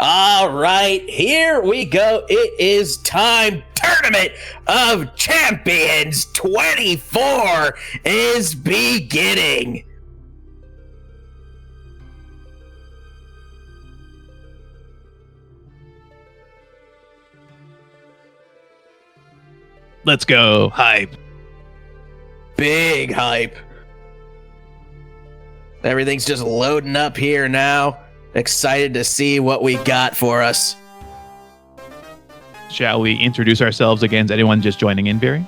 All right, here we go. It is time. Tournament of Champions 24 is beginning. Let's go. Hype. Big hype. Everything's just loading up here now. Excited to see what we got for us. Shall we introduce ourselves against anyone just joining in, Barry?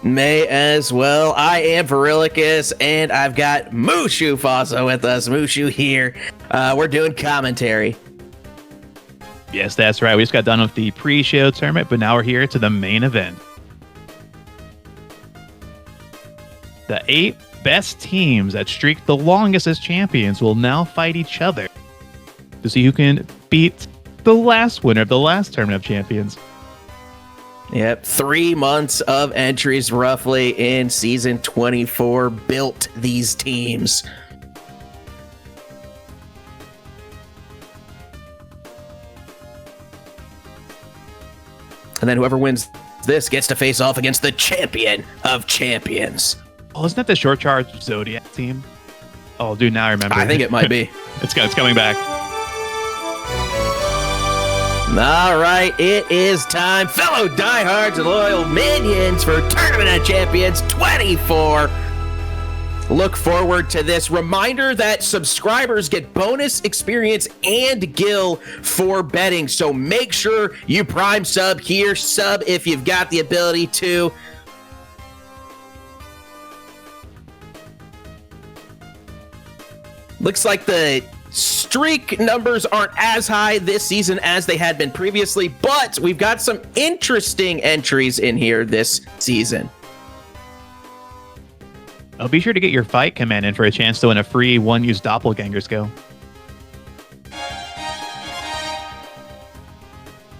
May as well. I am Verilicus, and I've got Mushu Fossa with us. Mushu here. We're doing commentary. Yes, that's right. We just got done with the pre-show tournament, but now we're here to the main event. The 8 best teams that streak the longest as champions will now fight each other to see who can beat the last winner of the last Tournament of Champions. Yep, 3 months of entries roughly in Season 24 built these teams. And then whoever wins this gets to face off against the champion of champions. Oh, isn't that the Short Charge Zodiac team? Oh, dude, now I remember. I think it might be. It's coming back. All right, it is time, fellow diehards and loyal minions, for Tournament of Champions 24. Look forward to this. Reminder that subscribers get bonus experience and gil for betting, so make sure you prime sub here. Sub if you've got the ability to. Looks like the streak numbers aren't as high this season as they had been previously, but we've got some interesting entries in here this season. Oh, be sure to get your fight command in for a chance to win a free one-use doppelganger skill.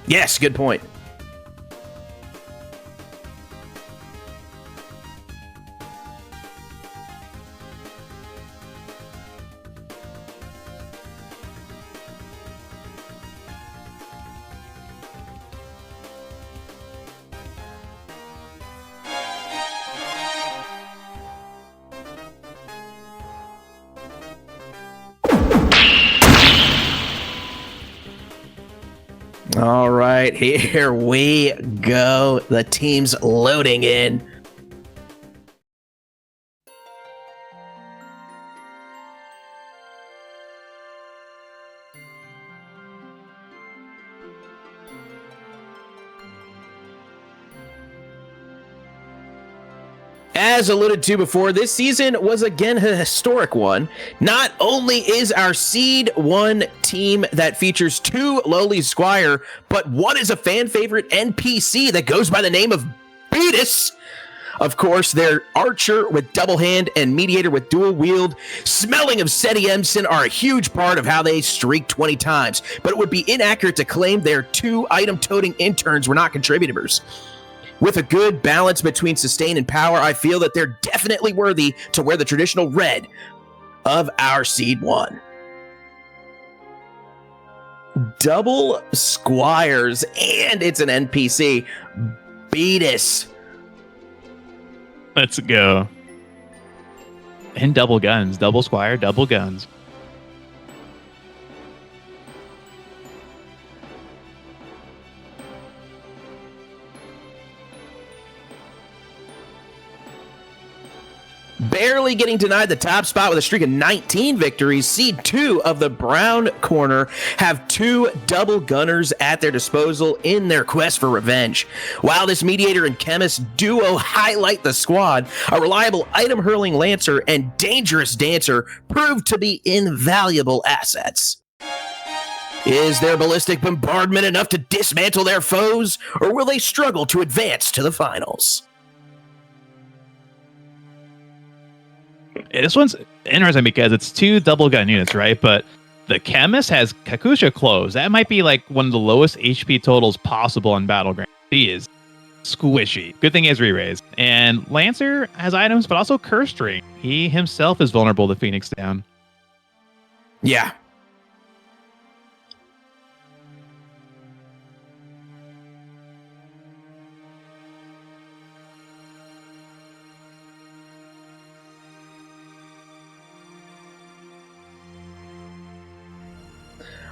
Yes, good point. All right, here we go. The team's loading in. As alluded to before, this season was again a historic one. Not only is our Seed 1 team that features 2 lowly Squire, but one is a fan favorite NPC that goes by the name of Beatus. Of course, their Archer with double hand and Mediator with dual wield, smelling of Seti Emson, are a huge part of how they streak 20 times, but it would be inaccurate to claim their 2 item-toting interns were not contributors. With a good balance between sustain and power, I feel that they're definitely worthy to wear the traditional red of our Seed 1. Double Squires, and it's an NPC. Beatus. Let's go. And double guns. Double Squire, double guns. Barely getting denied the top spot with a streak of 19 victories, Seed 2 of the Brown Corner have 2 double gunners at their disposal in their quest for revenge. While this Mediator and Chemist duo highlight the squad, a reliable item-hurling Lancer and dangerous Dancer prove to be invaluable assets. Is their ballistic bombardment enough to dismantle their foes, or will they struggle to advance to the finals? This one's interesting because it's 2 double gun units, right? But the Chemist has Kakusha Close. That might be like one of the lowest HP totals possible on Battleground. He is squishy. Good thing he has re-raise. And Lancer has items, but also Curse String. He himself is vulnerable to Phoenix Down. Yeah.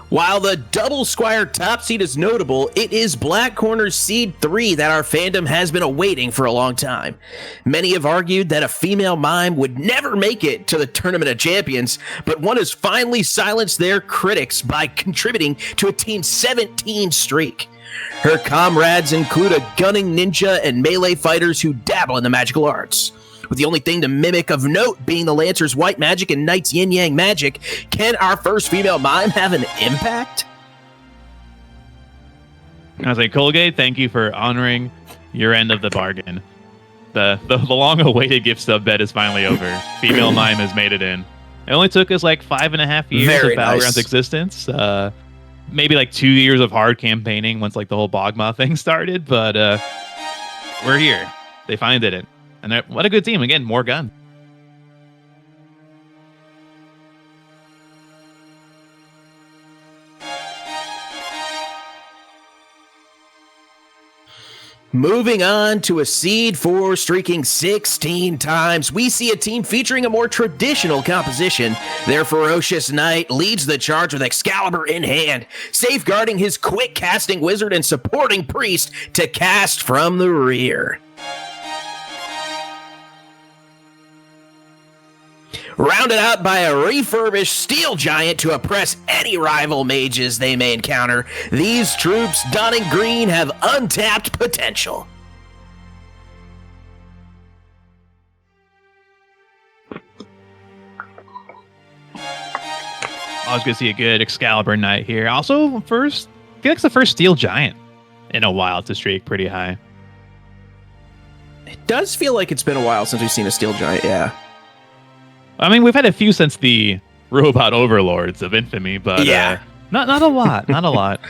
While the double Squire top seed is notable, it is Black Corner's seed 3 that our fandom has been awaiting for a long time. Many have argued that a female mime would never make it to the Tournament of Champions, but one has finally silenced their critics by contributing to a Team 17 streak. Her comrades include a gunning ninja and melee fighters who dabble in the magical arts. With the only thing to mimic of note being the Lancer's white magic and Knight's yin-yang magic, can our first female mime have an impact? I was like, Colgate, thank you for honoring your end of the bargain. The long-awaited gift sub bet is finally over. Female mime has made it in. It only took us like 5.5 years Very of Battleground's nice. existence. Maybe like 2 years of hard campaigning once like the whole Bogma thing started, but we're here. They finally did it. And what a good team. Again, more gun. Moving on to a seed 4 streaking 16 times, we see a team featuring a more traditional composition. Their ferocious knight leads the charge with Excalibur in hand, safeguarding his quick casting wizard and supporting priest to cast from the rear. Rounded out by a refurbished steel giant to oppress any rival mages they may encounter, these troops donning green have untapped potential. Always good to see a good Excalibur knight here. Also, I feel like it's the first steel giant in a while to streak pretty high. It does feel like it's been a while since we've seen a steel giant, yeah. I mean, we've had a few since the robot overlords of infamy, but yeah. Not a lot. Not a lot.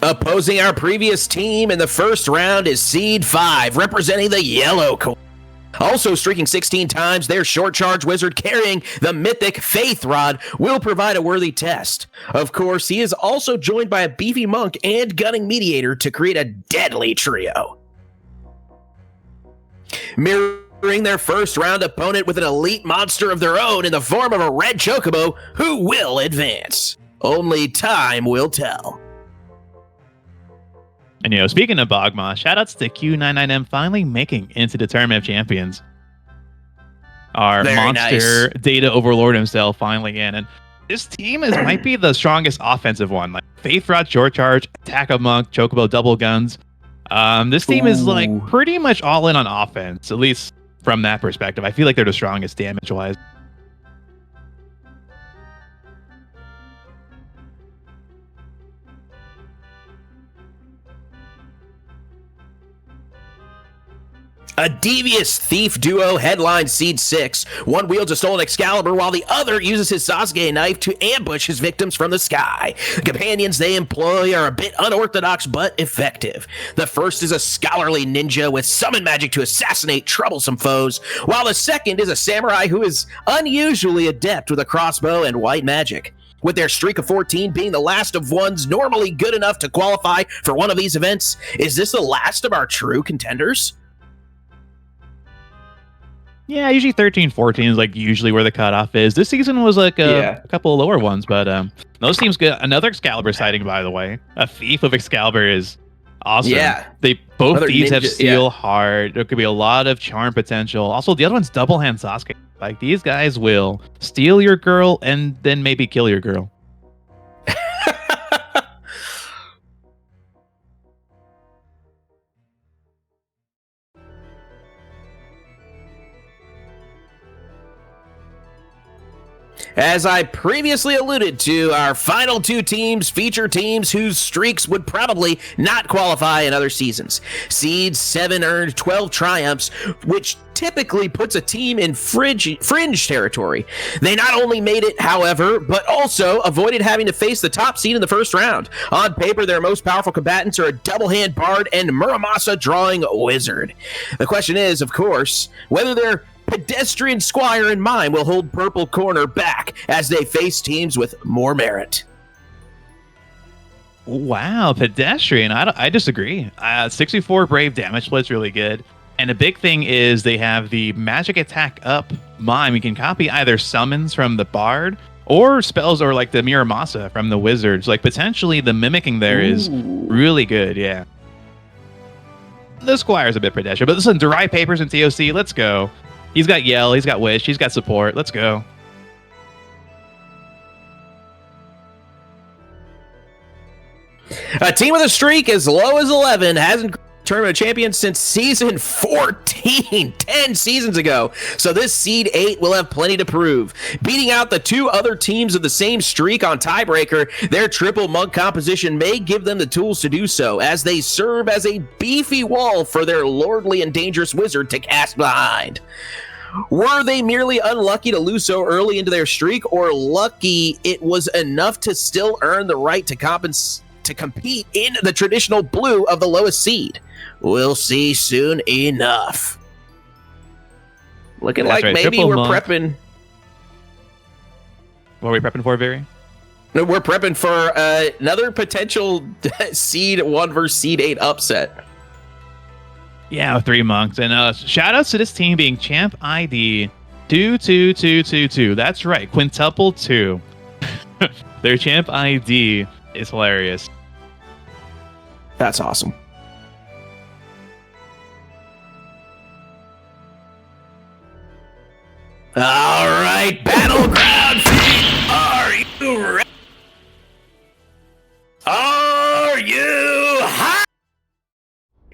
Opposing our previous team in the first round is Seed 5, representing the Yellow Corps. Also streaking 16 times, their short charge wizard carrying the mythic Faith Rod will provide a worthy test. Of course, he is also joined by a beefy monk and gunning mediator to create a deadly trio. Mirroring their first round opponent with an elite monster of their own in the form of a red chocobo who will advance. Only time will tell. And, speaking of Bogma, shoutouts to Q99M finally making into the Tournament of Champions. Our Very monster nice. data overlord himself finally in. And this team might be the strongest offensive one. Like Faith Rod, Short Charge, Attack of Monk, Chocobo, Double Guns. This team is like pretty much all in on offense, at least from that perspective. I feel like they're the strongest damage-wise. A devious thief duo headlines Seed 6. One wields a stolen Excalibur while the other uses his Sasuke knife to ambush his victims from the sky. The companions they employ are a bit unorthodox but effective. The first is a scholarly ninja with summon magic to assassinate troublesome foes, while the second is a samurai who is unusually adept with a crossbow and white magic. With their streak of 14 being the last of ones normally good enough to qualify for one of these events, is this the last of our true contenders? Yeah, usually 13, 14 is like usually where the cutoff is. This season was like a couple of lower ones, but those teams get another Excalibur sighting, by the way. A Thief of Excalibur is awesome. Yeah. Both Another thieves have ninja, Steel Heart. There could be a lot of charm potential. Also, the other one's Double Hand Sasuke. Like, these guys will steal your girl and then maybe kill your girl. As I previously alluded to, our final two teams feature teams whose streaks would probably not qualify in other seasons. Seed 7 earned 12 triumphs, which typically puts a team in fringe territory. They not only made it, however, but also avoided having to face the top seed in the first round. On paper, their most powerful combatants are a double-hand bard and Muramasa drawing wizard. The question is, of course, whether their pedestrian squire and mime will hold Purple Corner back as they face teams with more merit. Wow, pedestrian. I disagree. 64 brave damage split's really good. And a big thing is they have the magic attack up mime. You can copy either summons from the bard or spells or like the Miramasa from the wizards. Like potentially the mimicking there is really good. Yeah. The Squire's a bit pedestrian, but listen, Derive Papers and TOC, let's go. He's got Yell, he's got Wish, he's got support. Let's go. A team with a streak as low as 11 hasn't tournament champion since season 14, 10 seasons ago. So this seed 8 will have plenty to prove. Beating out the 2 other teams of the same streak on tiebreaker, their triple monk composition may give them the tools to do so, as they serve as a beefy wall for their lordly and dangerous wizard to cast behind. Were they merely unlucky to lose so early into their streak, or lucky it was enough to still earn the right to compete in the traditional blue of the lowest seed? We'll see soon enough. Looking That's like right, maybe triple we're monk. prepping. What are we prepping for, Barry? No, we're prepping for another potential seed 1 versus seed 8 upset. Yeah, 3 monks. And shout outs to this team being champ ID 22222. That's right, quintuple 2. Their champ ID is hilarious. That's awesome. All right, Battleground feed. Are you ready? Are you hot?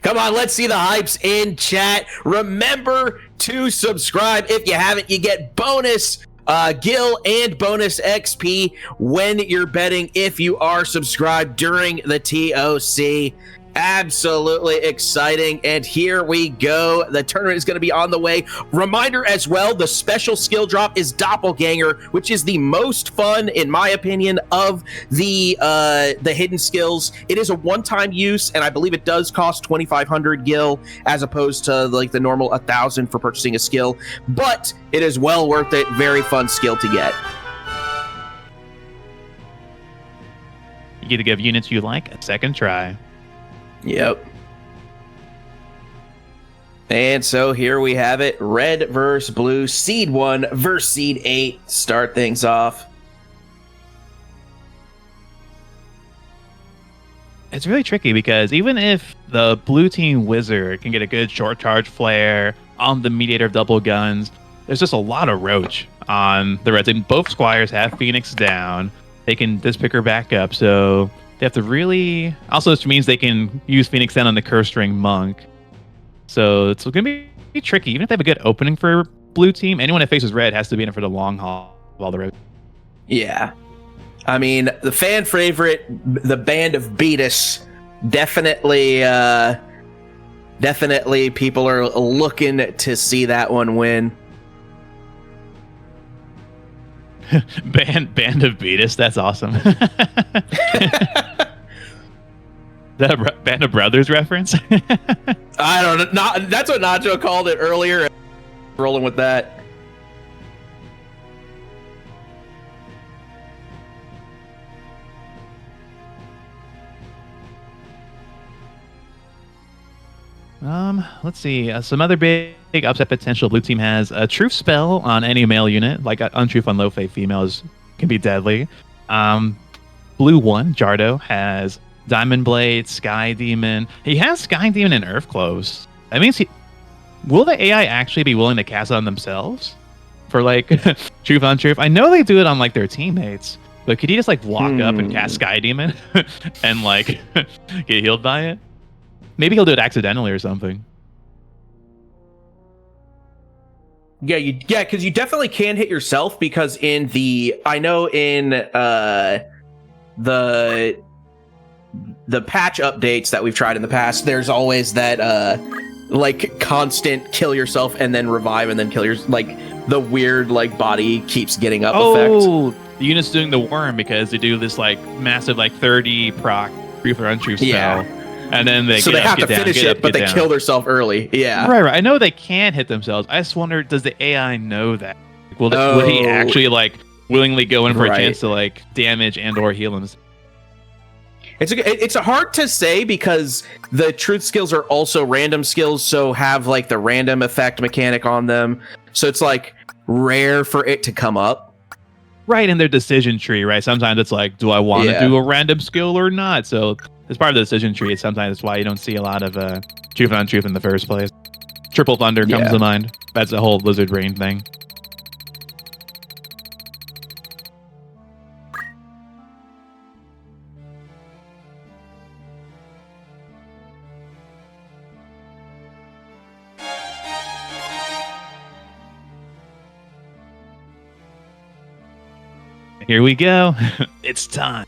Come on, let's see the hypes in chat. Remember to subscribe. If you haven't, you get bonus Gil and bonus XP when you're betting if you are subscribed during the TOC. Absolutely exciting. And here we go. The tournament is going to be on the way. Reminder as well, the special skill drop is Doppelganger, which is the most fun, in my opinion, of the hidden skills. It is a one-time use, and I believe it does cost 2,500 Gil as opposed to like the normal 1,000 for purchasing a skill. But it is well worth it. Very fun skill to get. You get to give units you like a second try. Yep. And so here we have it. Red versus blue. Seed 1 versus seed 8. Start things off. It's really tricky because even if the blue team wizard can get a good short charge flare on the mediator of double guns, there's just a lot of roach on the red team. Both squires have Phoenix down. They can pick her back up, so they have to really... Also, this means they can use Phoenix down on the Curse Ring Monk. So it's going to be tricky. Even if they have a good opening for blue team, anyone that faces red has to be in it for the long haul of all the road. Yeah. I mean, the fan favorite, the Band of Beatus, definitely people are looking to see that one win. Band of Beatus, that's awesome. That a Band of Brothers reference? I don't know. That's what Nacho called it earlier. Rolling with that. Let's see. Some other big upset potential blue team has a truth spell on any male unit, like untruth on low fate females can be deadly. Blue 1, Jardo, has Diamond Blade, Sky Demon. He has Sky Demon and Earth Cloves. That means will the AI actually be willing to cast it on themselves for like truth on truth? I know they do it on like their teammates, but could he just like walk up and cast Sky Demon and like get healed by it? Maybe he'll do it accidentally or something. Yeah, because you definitely can hit yourself, because in the patch updates that we've tried in the past, there's always that like constant kill yourself and then revive and then kill your, like the weird like body keeps getting up effect. The unit's doing the worm because they do this like massive like 30 proc truth or untruth spell. Yeah. And then they have to finish it, but they kill themselves early. Yeah. Right. I know they can hit themselves. I just wonder, does the AI know that? Would he actually like willingly go in for a chance to like damage and or heal himself? It's hard to say because the truth skills are also random skills, so have like the random effect mechanic on them. So it's like rare for it to come up. Right in their decision tree, right? Sometimes it's like, do I want to do a random skill or not? So it's part of the decision tree. Sometimes that's why you don't see a lot of truth on truth in the first place. Triple Thunder comes to mind. That's a whole lizard brain thing. Here we go. It's time.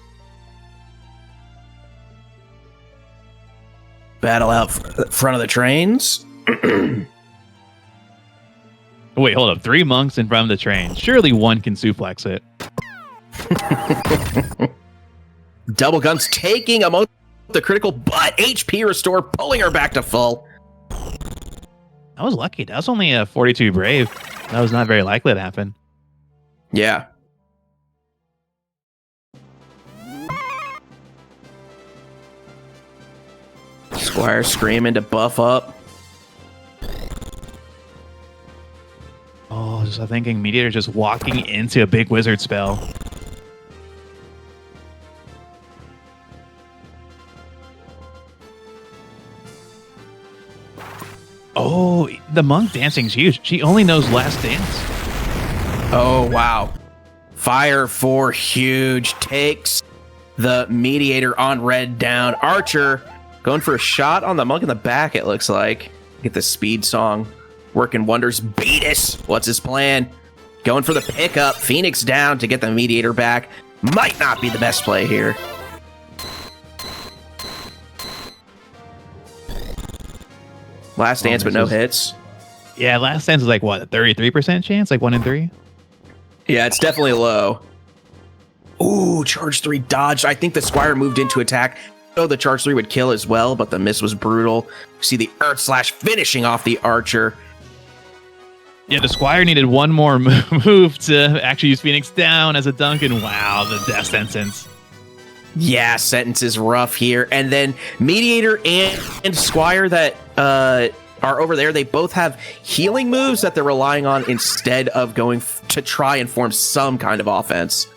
Battle out front of the trains. Wait, hold up. 3 monks in front of the train. Surely one can suplex it. Double guns taking a most the critical, but HP restore, pulling her back to full. I was lucky. That was only a 42 brave. That was not very likely to happen. Yeah. Squire screaming to buff up. Oh, just thinking Mediator just walking into a big wizard spell. Oh, the monk dancing's huge. She only knows Last Dance. Oh, wow. Fire 4 huge. Takes the Mediator on red down. Archer going for a shot on the monk in the back, it looks like. Get the speed song working wonders. Beatus, what's his plan? Going for the pickup. Phoenix down to get the Mediator back. Might not be the best play here. Last dance, but no hits. Yeah, Last Dance is like, what, a 33% chance? Like 1 in 3? Yeah, it's definitely low. Ooh, charge 3 dodged. I think the Squire moved into attack. So the charge 3 would kill as well, but the miss was brutal. See the Earth Slash finishing off the Archer. Yeah, the Squire needed one more move to actually use Phoenix down as a dunk, and wow, the death sentence. Yeah, sentence is rough here. And then Mediator and Squire that are over there, they both have healing moves that they're relying on instead of going to try and form some kind of offense.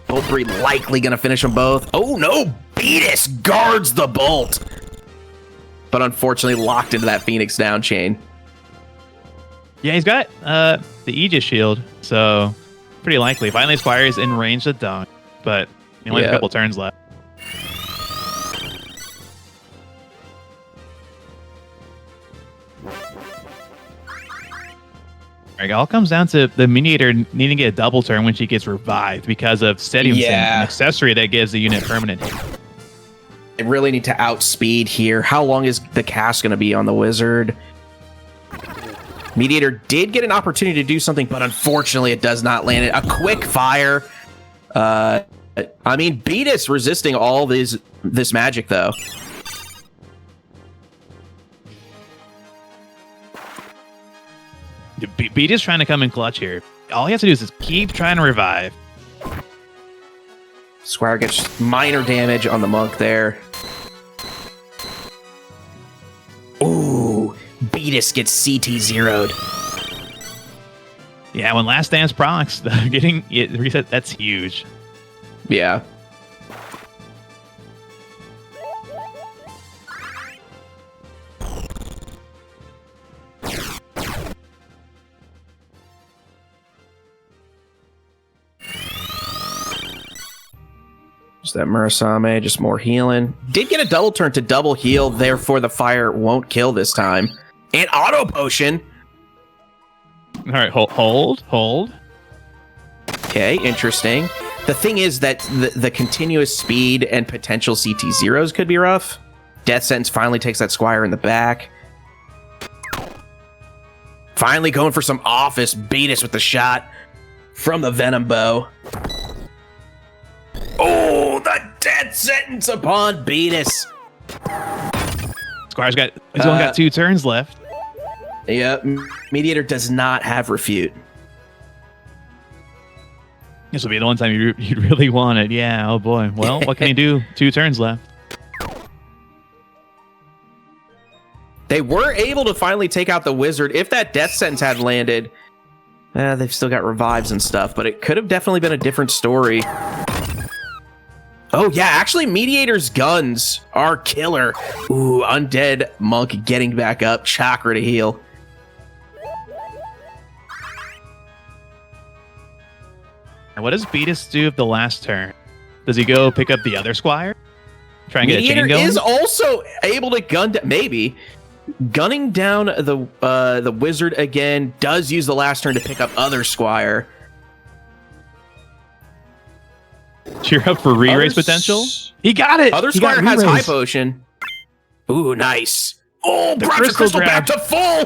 Bolt 3 likely going to finish them both. Oh no, Beatus guards the bolt. But unfortunately locked into that Phoenix down chain. Yeah, he's got the Aegis shield, so pretty likely. Finally, Squire is in range to dunk, but he only has a couple turns left. It all comes down to the Mediator needing to get a double turn when she gets revived because of Stadium Sim, an accessory that gives the unit permanent hit. They really need to outspeed here. How long is the cast going to be on the wizard? Mediator did get an opportunity to do something, but unfortunately it does not land it. A quick fire. I mean, Beatus resisting all this magic, though. Beatus trying to come in clutch here. All he has to do is just keep trying to revive. Squire gets minor damage on the monk there. Ooh, Beatus gets CT zeroed. Yeah, when Last Dance procs, getting it reset, that's huge. Yeah. Just that Murasame, just more healing. Did get a double turn to double heal, therefore the fire won't kill this time. And auto potion. All right, hold. Okay, interesting. The thing is that the continuous speed and potential CT zeros could be rough. Death Sentence finally takes that Squire in the back. Finally going for some office. Beatus with the shot from the Venom Bow. Oh, the Death Sentence upon Beatus. Squire's he's only got 2 turns left. Yep, Mediator does not have refute. This will be the one time you'd really want it. Yeah, oh boy. Well, what can he do? 2 turns left. They were able to finally take out the wizard. If that death sentence had landed, they've still got revives and stuff, but it could have definitely been a different story. Oh, yeah, actually, Mediator's guns are killer. Ooh, Undead Monk getting back up. Chakra to heal. And what does Beatus do of the last turn? Does he go pick up the other squire? Try and get a chain Mediator going? is also able to gun down, maybe. Gunning down the wizard again, does use the last turn to pick up other squire. Cheer up for re-raise potential. He got it. Other squire has high potion. Ooh, nice. Oh, brought the crystal back to full.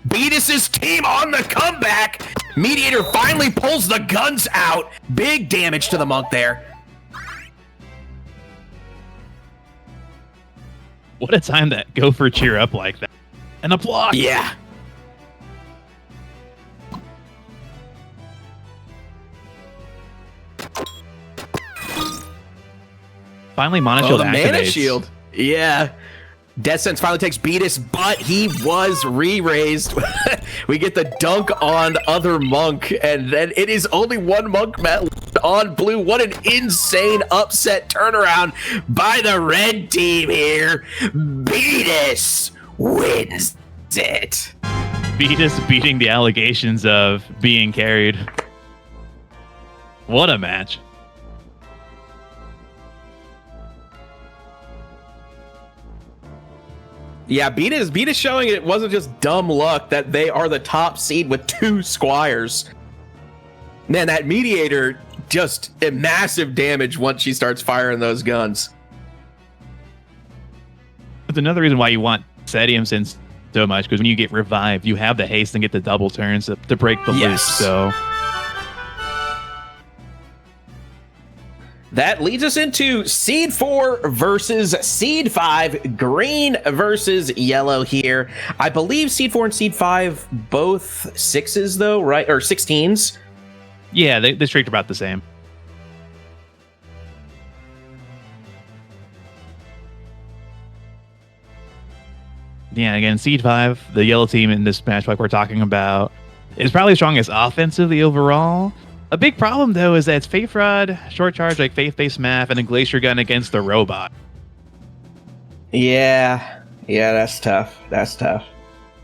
Beatus's team on the comeback. Mediator finally pulls the guns out. Big damage to the monk there. What a time that go for cheer up like that. And a block. Yeah. Finally, Mana Shield activates. Mana Shield. Yeah. Death Sentence finally takes Beatus, but he was re-raised. We get the dunk on other monk, and then it is only one monk on blue. What an insane upset turnaround by the red team here. Beatus wins it. Beatus beating the allegations of being carried. What a match. Yeah, Beatus showing it wasn't just dumb luck that they are the top seed with 2 squires. Man, that Mediator just massive damage once she starts firing those guns. That's another reason why you want Sedium Sense so much, because when you get revived, you have the haste and get the double turns to break the loop. So that leads us into Seed 4 versus Seed 5. Green versus yellow here. I believe Seed 4 and Seed 5 both 6s though, right? Or 16s? Yeah, they streaked about the same. Yeah, again, Seed 5, the yellow team in this match like we're talking about, is probably strongest offensively overall. A big problem, though, is that it's Faith Rod, Short Charge, like Faith-based math, and a Glacier Gun against the robot. Yeah, that's tough. That's tough.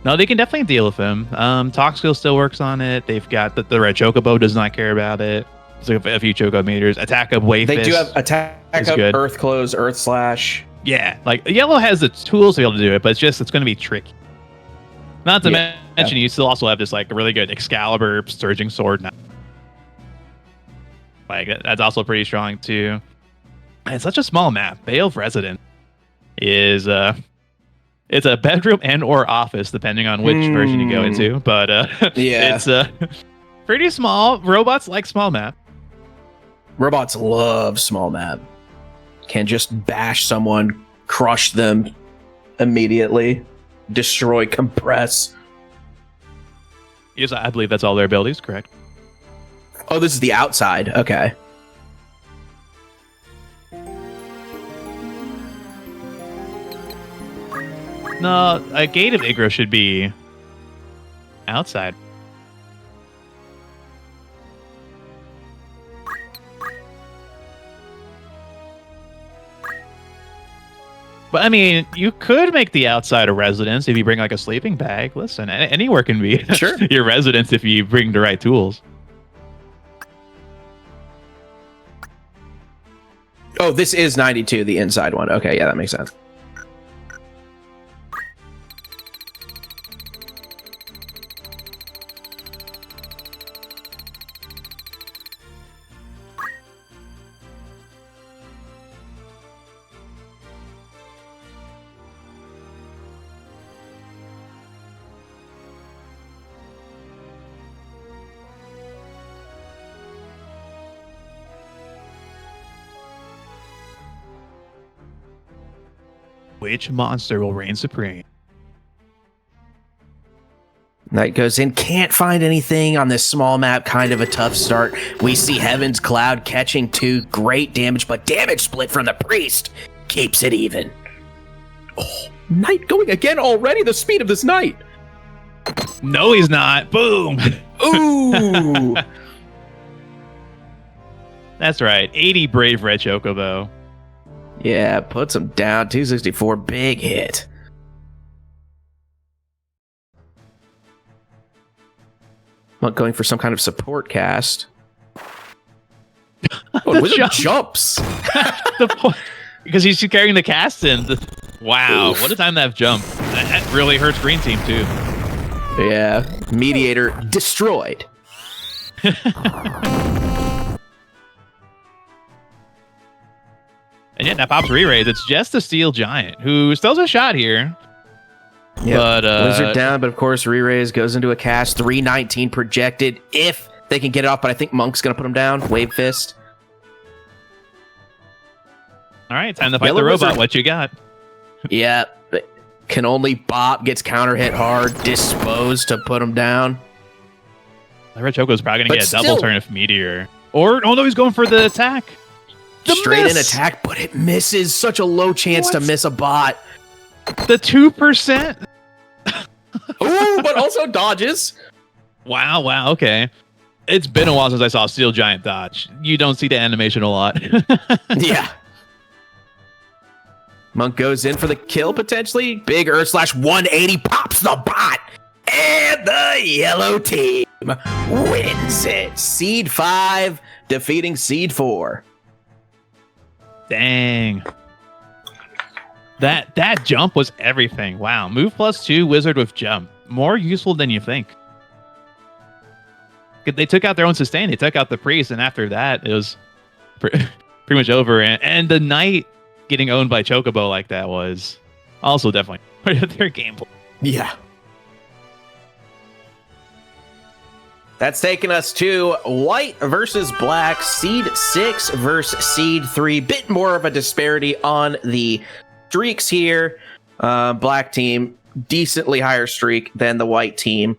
No, they can definitely deal with him. Toxkill still works on it. They've got the red Chocobo does not care about it. There's a few Choco meters. Attack Up, Wave They Fist do have Attack Up, good. Earth Close, Earth Slash. Yeah, like yellow has the tools to be able to do it, but it's going to be tricky. Not to mention, you still also have this like really good Excalibur, Surging Sword now. Like that's also pretty strong too. And it's such a small map. Bay of Residence is it's a bedroom and or office depending on which version you go into. But yeah, it's pretty small. Robots like small map. Robots love small map. Can just bash someone, crush them immediately, destroy, compress. Yes, I believe that's all their abilities. Correct. Oh, this is the outside. Okay. No, a Gate of Igro should be outside. But I mean, you could make the outside a residence if you bring like a sleeping bag. Listen, anywhere can be sure your residence if you bring the right tools. Oh, this is 92, the inside one. Okay, yeah, that makes sense. Which monster will reign supreme? Knight goes in, can't find anything on this small map, kind of a tough start. We see Heaven's Cloud catching 2, great damage, but damage split from the Priest keeps it even. Oh, Knight going again already, the speed of this Knight. No, he's not. Boom. Ooh. That's right. 80 Brave Red Chocobo. Yeah, puts him down, 264, big hit. Monk going for some kind of support cast. Oh, Wizard jumps. Because he's carrying the cast in. Wow, oof. What a time that jump. That really hurts Green Team, too. Yeah, Mediator destroyed. And yet, that pops Re-Raise. It's just a Steel Giant, who still has a shot here. Yeah, but Wizard down, but of course Re-Raise goes into a cast. 319 projected if they can get it off, but I think Monk's gonna put him down. Wave Fist. All right, time to fight the robot. What you got? Yeah, can only bop, gets counter hit hard, disposed to put him down. The Red Choco's probably gonna get a double turn if Meteor. Or oh no, he's going for the attack. Straight in attack, but it misses. Such a low chance to miss a bot. The 2%. Ooh, but also dodges. Wow, okay. It's been a while since I saw Steel Giant dodge. You don't see the animation a lot. Yeah. Monk goes in for the kill, potentially. Big Earth Slash 180 pops the bot. And the yellow team wins it. Seed 5 defeating Seed 4. Dang. That jump was everything. Wow. Move +2, Wizard with jump. More useful than you think. They took out their own sustain. They took out the Priest, and after that, it was pretty much over. And the Knight getting owned by Chocobo like that was also definitely part of their gameplay. Yeah. That's taking us to White versus Black, Seed 6 versus Seed 3. Bit more of a disparity on the streaks here. Black team, decently higher streak than the White team.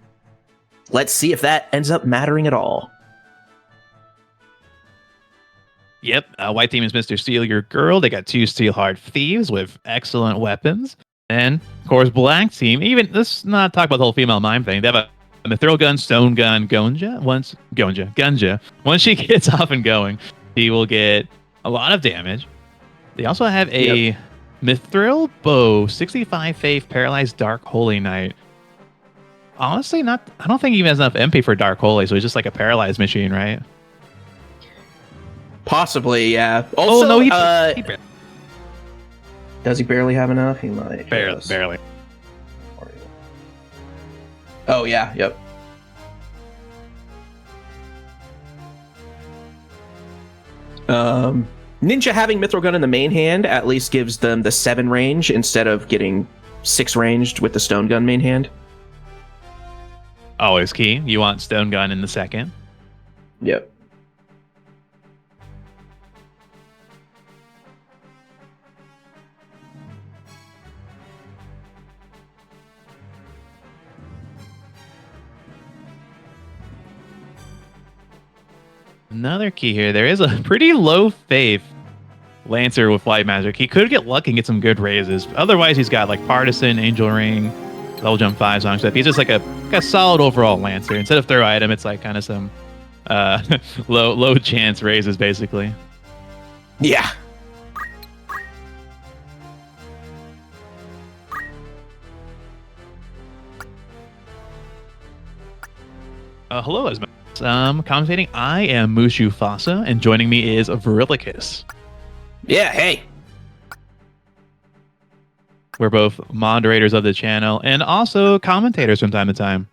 Let's see if that ends up mattering at all. Yep, White team is Mr. Steal Your Girl. They got 2 Steelheart Thieves with excellent weapons. And, of course, Black team, even, let's not talk about the whole female mime thing. They have a Mithril Gun, Stone Gun, Gunja. Once she gets off and going, she will get a lot of damage. They also have a Mithril Bow, 65 Faith, Paralyzed Dark Holy Knight. Honestly, I don't think he even has enough MP for Dark Holy, so he's just like a paralyzed machine, right? Possibly, yeah. Also, no, he does he barely have enough? He might. Barely. Oh, yeah, yep. Ninja having Mithril Gun in the main hand at least gives them the 7 range instead of getting 6 ranged with the Stone Gun main hand. Always key. You want Stone Gun in the second. Yep. Another key here. There is a pretty low faith Lancer with Light Magic. He could get lucky and get some good raises. Otherwise, he's got like Partisan, Angel Ring, Level Jump 5, Song Step. He's just like a solid overall Lancer. Instead of throw item, it's like kind of some low chance raises, basically. Yeah. Hello, Esma. Commentating, I am Mushu Fasa, and joining me is Verilicus. Yeah, hey. We're both moderators of the channel and also commentators from time to time.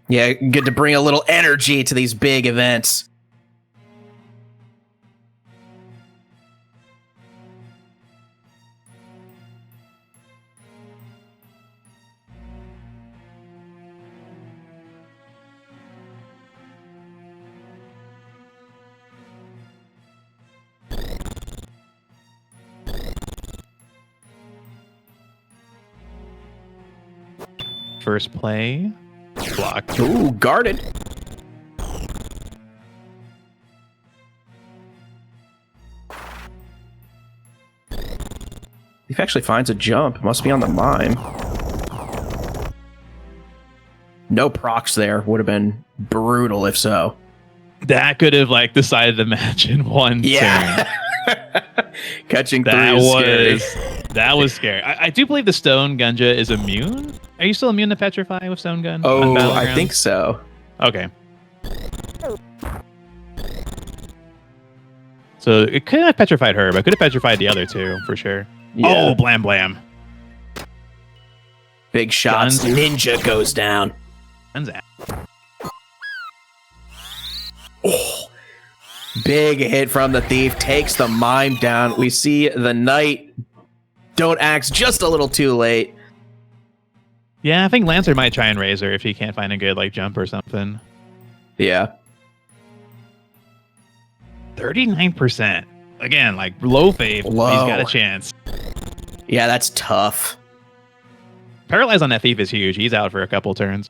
Yeah, good to bring a little energy to these big events. first play. Block. Ooh, guarded. Thief actually finds a jump. Must be on the mime. No procs there. Would have been brutal if so. That could have like decided the match in one turn. Catching through That was scary. I do believe the Stone Gunja is immune. Are you still immune to Petrify with Stone Gun? Oh, I think so. Okay. So it could have petrified her, but it could have petrified the other two for sure. Yeah. Oh, blam blam. Big shots. Ninja goes down. Guns out. Oh, big hit from the Thief. Takes the mime down. We see the Knight don't axe just a little too late. Yeah, I think Lancer might try and raise her if he can't find a good like jump or something. Yeah. 39%. Again, like low faith. Low. He's got a chance. Yeah, that's tough. Paralyze on that Thief is huge. He's out for a couple turns.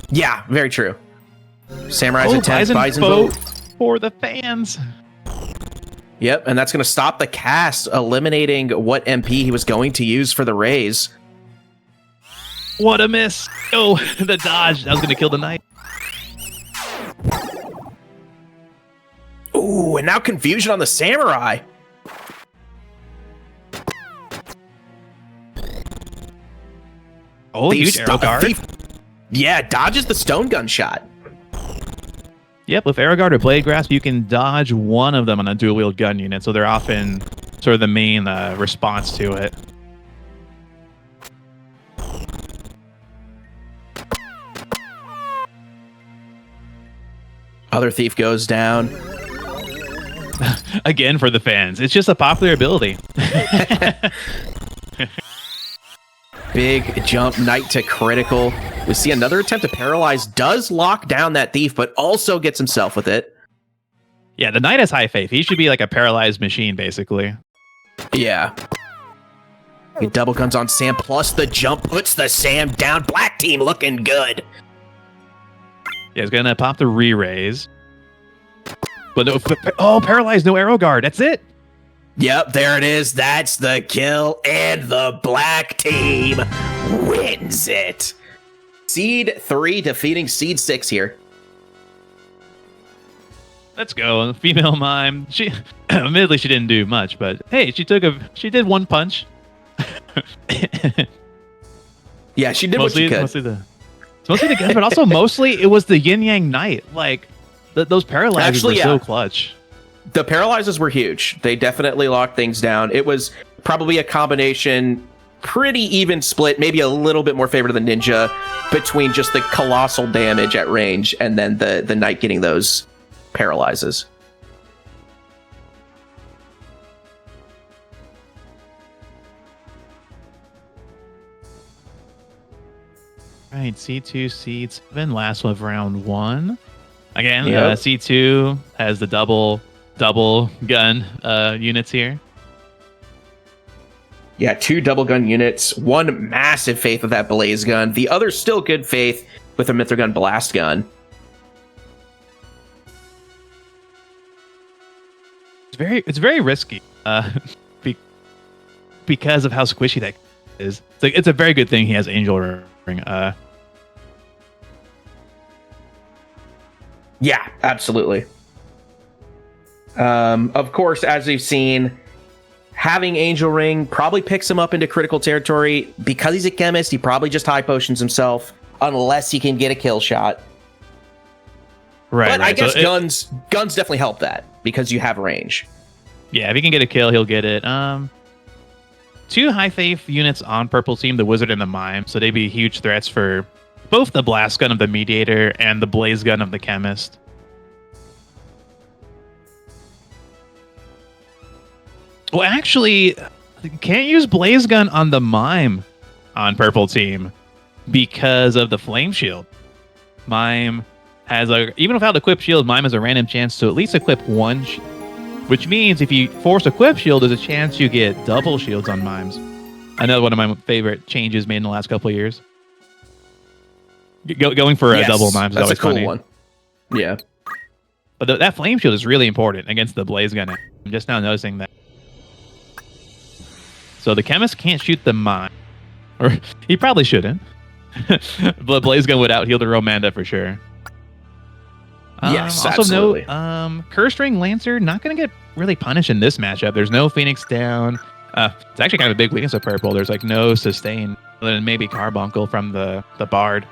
Yeah, very true. Samurai's attempt. Bison vote for the fans. Yep, and that's going to stop the cast, eliminating what MP he was going to use for the raise. What a miss. Oh, the dodge. That was going to kill the Knight. Ooh, and now confusion on the Samurai. Oh, huge arrow guard. Yeah, dodges the stone gun shot. Yep, with arrow guard or blade grasp, you can dodge one of them on a dual wield gun unit, so they're often sort of the main response to it. Other Thief goes down. Again, for the fans. It's just a popular ability. Big jump, Knight to critical. We see another attempt to paralyze. Does lock down that Thief, but also gets himself with it. Yeah, the Knight has high faith. He should be like a paralyzed machine, basically. Yeah. He double guns on Sam, plus the jump puts the Sam down. Black team looking good. Yeah, he's going to pop the re-raise. But oh, paralyzed, no arrow guard. That's it. Yep, there it is. That's the kill, and the black team wins it. Seed 3 defeating Seed 6 here. Let's go. Female mime. She admittedly she didn't do much, but hey, she did one punch. Yeah, she did what she could. Mostly the guns, but also mostly it was the Yin Yang Knight. Like those paralyzers were so clutch. The paralyzers were huge. They definitely locked things down. It was probably a combination, pretty even split, maybe a little bit more favor to the Ninja between just the colossal damage at range and then the Knight getting those paralyzes. All right, C2, C7, last one of round 1. Again, Yep. C2 has the double gun units here. Yeah, 2 double gun units, 1 massive faith with that blaze gun, the other still good faith with a Mithragun blast gun. It's very risky because of how squishy that is. It's a very good thing he has Angel Ring. Yeah, absolutely. Of course, as we've seen, having Angel Ring probably picks him up into critical territory. Because he's a chemist, he probably just high potions himself, unless he can get a kill shot. Right. But I guess so guns definitely help that, because you have range. Yeah, if he can get a kill, he'll get it. 2 high faith units on purple team, the Wizard and the Mime, so they'd be huge threats for both the blast gun of the Mediator and the blaze gun of the Chemist. Well, actually, can't use blaze gun on the Mime on purple team because of the flame shield. Mime has even without equipped shield, Mime has a random chance to at least equip 1 which means if you force equip shield, there's a chance you get double shields on Mimes. Another one of my favorite changes made in the last couple of years. Going for a Yes, double mimes is that's a always cool funny. one. Yeah. But that flame shield is really important against the blaze gun. I'm just now noticing that. So the chemist can't shoot the mine. Or he probably shouldn't. But blaze gun would out heal the Romanda for sure. Yes, also absolutely. note, Curse Ring Lancer not going to get really punished in this matchup. There's no Phoenix down. It's actually kind of a big weakness of purple. There's like no sustain other than maybe Carbuncle from the Bard.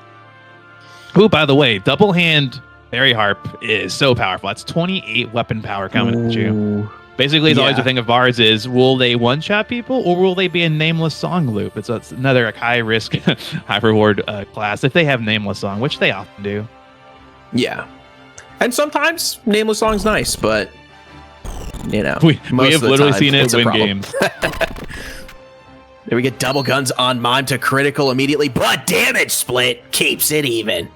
Who, by the way, double hand Fairy Harp is so powerful. That's 28 weapon power coming at you. Basically, it's always the thing of Bards is, will they one-shot people or will they be a nameless song loop? It's another like, high-risk, high-reward class if they have nameless song, which they often do. Yeah. And sometimes nameless song's nice, but you know, we have literally seen it win games. There we get double guns on mime to critical immediately, but damage split keeps it even.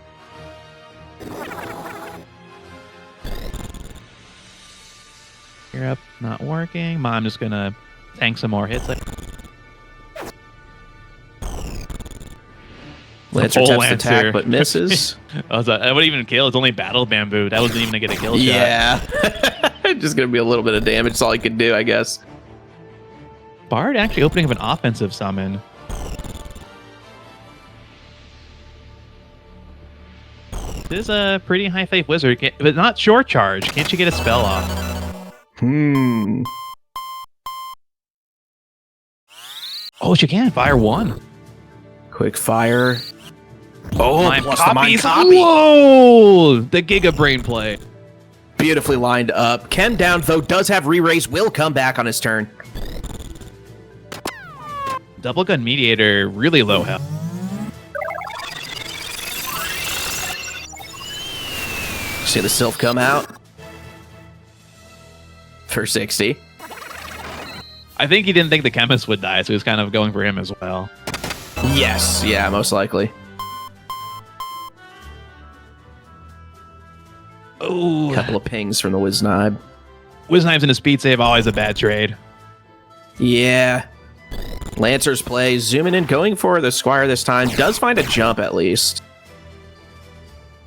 You're up, not working. Mime just gonna tank some more hits. Lancer attempts to attack, but misses. I wouldn't even kill. It's only battle bamboo. That wasn't even gonna get a kill shot. Yeah. Just gonna be a little bit of damage. That's all he could do, I guess. Bard actually opening up an offensive summon. This is a pretty high faith wizard, but not short charge. Can't you get a spell off? Oh, she can. Fire 1. Quick fire. Oh, mime plus copies. the mime copy. Whoa! The Giga Brain play. Beautifully lined up. Chem down, though, does have re-raise. Will come back on his turn. Double Gun Mediator, really low health. See the Sylph come out. For 60. I think he didn't think the chemist would die, so he was kind of going for him as well. Yes, yeah, most likely. Oh, Couple of pings from the Wiznib. Wiznib's in a speed save, always a bad trade. Yeah. Lancer's play, zooming in, going for the Squire this time. Does find a jump at least.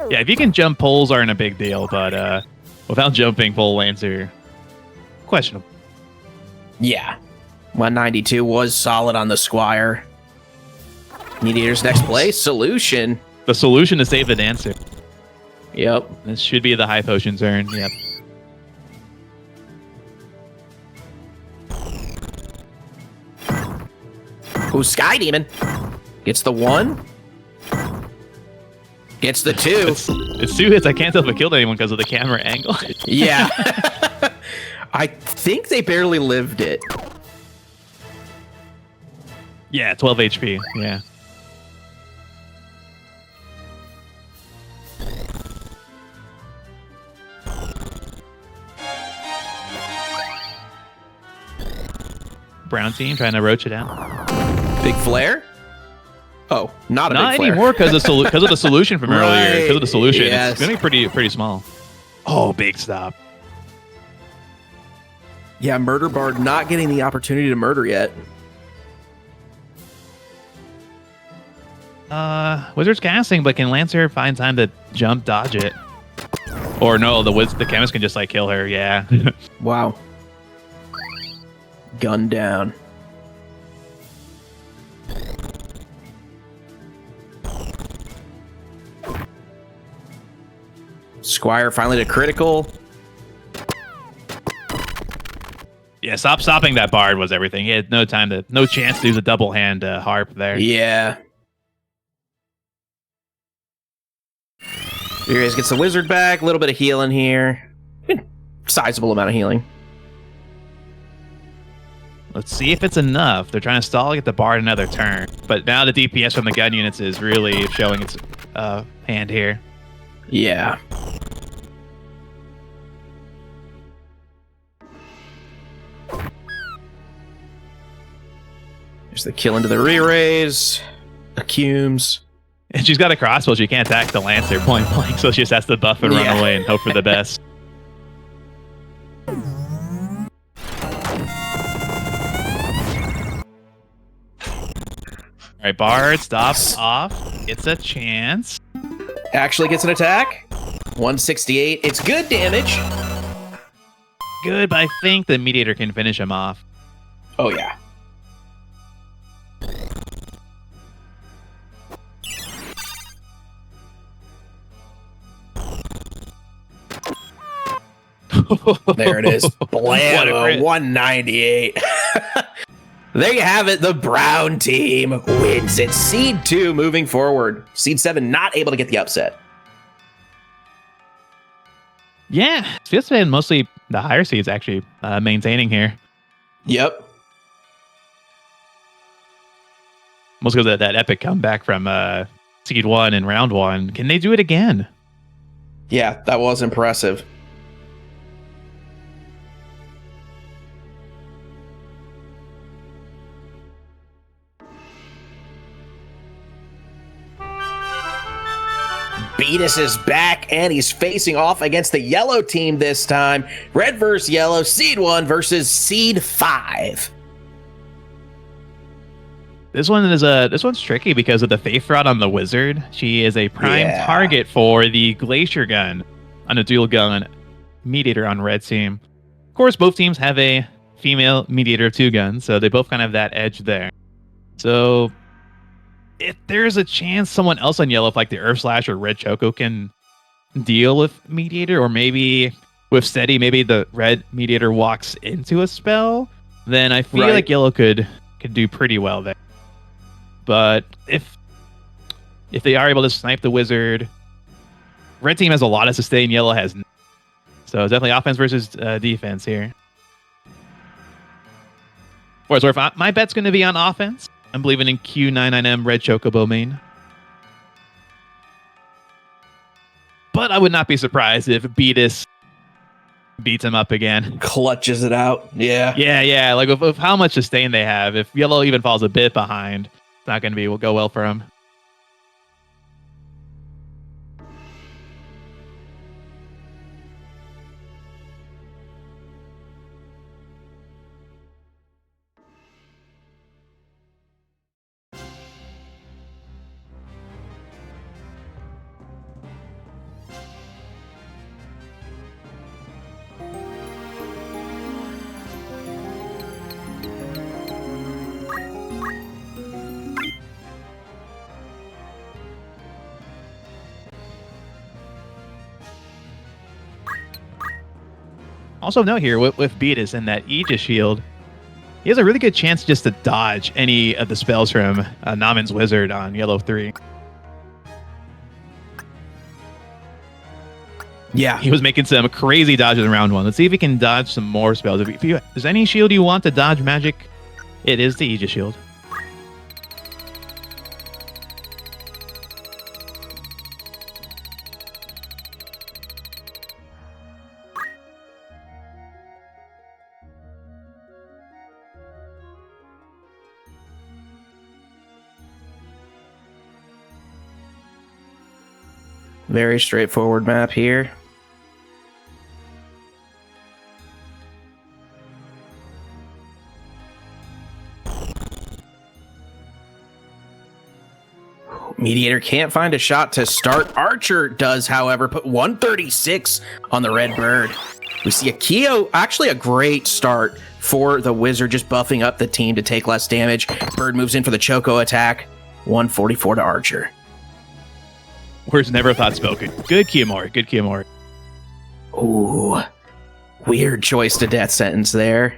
Yeah, if you can jump, poles aren't a big deal, but without jumping, pole Lancer, questionable. Yeah. 192 was solid on the Squire. Mediator's next play, solution. The solution to save the dancer. Yep. This should be the high potion turn. Yep. Ooh, Sky Demon. Gets the 1. Gets the 2. It's 2 hits. I can't tell if it killed anyone because of the camera angle. Yeah. I think they barely lived it. Yeah, 12 HP. Yeah. Brown team trying to roach it out. Big flare? Oh, not a big flare. Anymore because of the solution from earlier. Because of the solution, yes. It's gonna be pretty small. Oh, big stop. Yeah, Murder Bard not getting the opportunity to murder yet. Wizard's casting, but can Lancer find time to jump dodge it? Or no, the chemist can just like kill her. Yeah. Wow. Gun down. Squire finally to critical. Yeah, stopping that bard was everything. He had no chance to use a double hand harp there. Yeah. Furious gets the wizard back. A little bit of healing here. Sizable amount of healing. Let's see if it's enough. They're trying to stall, get the bard another turn. But now the DPS from the gun units is really showing its hand here. Yeah. There's the kill into the re-raise. Accumes. And she's got a crossbow. She can't attack the Lancer point blank, so she just has to buff and run away and hope for the best. All right, Bard stops off. It's a chance. Actually gets an attack. 168. It's good damage. Good, but I think the Mediator can finish him off. Oh, yeah. There it is. Blam, 198. There you have it. The brown team wins. It's Seed 2 moving forward. Seed 7 not able to get the upset. Yeah, it feels to be mostly the higher seeds actually maintaining here. Yep. Mostly because of that epic comeback from Seed 1 in round 1. Can they do it again? Yeah, that was impressive. Beatus is back, and he's facing off against the yellow team this time. Red versus yellow, Seed 1 versus Seed 5. This one's tricky because of the Faith Rod on the Wizard. She is a prime target for the Glacier Gun on a dual gun Mediator on red team. Of course, both teams have a female Mediator 2 gun, so they both kind of have that edge there. So if there's a chance someone else on yellow, if like the Earth Slash or Red Choco can deal with Mediator, or maybe with Steady, maybe the red Mediator walks into a spell, then I feel like yellow could do pretty well there. But if they are able to snipe the Wizard, red team has a lot of sustain, yellow has none. So it's definitely offense versus defense here. For so my bet's going to be on offense. I'm believing in Q99M Red Chocobo main. But I would not be surprised if Beatus beats him up again. Clutches it out. Yeah. Yeah. Like with how much sustain they have, if yellow even falls a bit behind, it's not going to go well for him. Also note here with Beatus and that Aegis shield, he has a really good chance just to dodge any of the spells from Namin's Wizard on yellow 3. Yeah. He was making some crazy dodges in round 1. Let's see if he can dodge some more spells. If there's any shield you want to dodge magic, it is the Aegis shield. Very straightforward map here. Mediator can't find a shot to start. Archer does, however, put 136 on the red bird. We see a Keo, actually a great start for the Wizard, just buffing up the team to take less damage. Bird moves in for the Choco attack. 144 to Archer. Words never thought spoken. Good Kiyomori. Good Kiyomori. Ooh. Weird choice to death sentence there.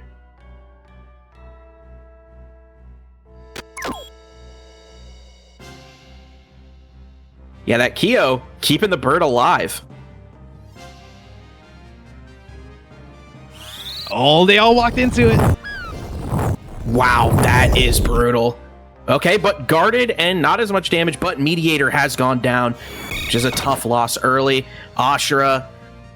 Yeah, that Keo keeping the bird alive. Oh, they all walked into it. Wow, that is brutal. Okay, but guarded and not as much damage, but Mediator has gone down, which is a tough loss early. Ashura,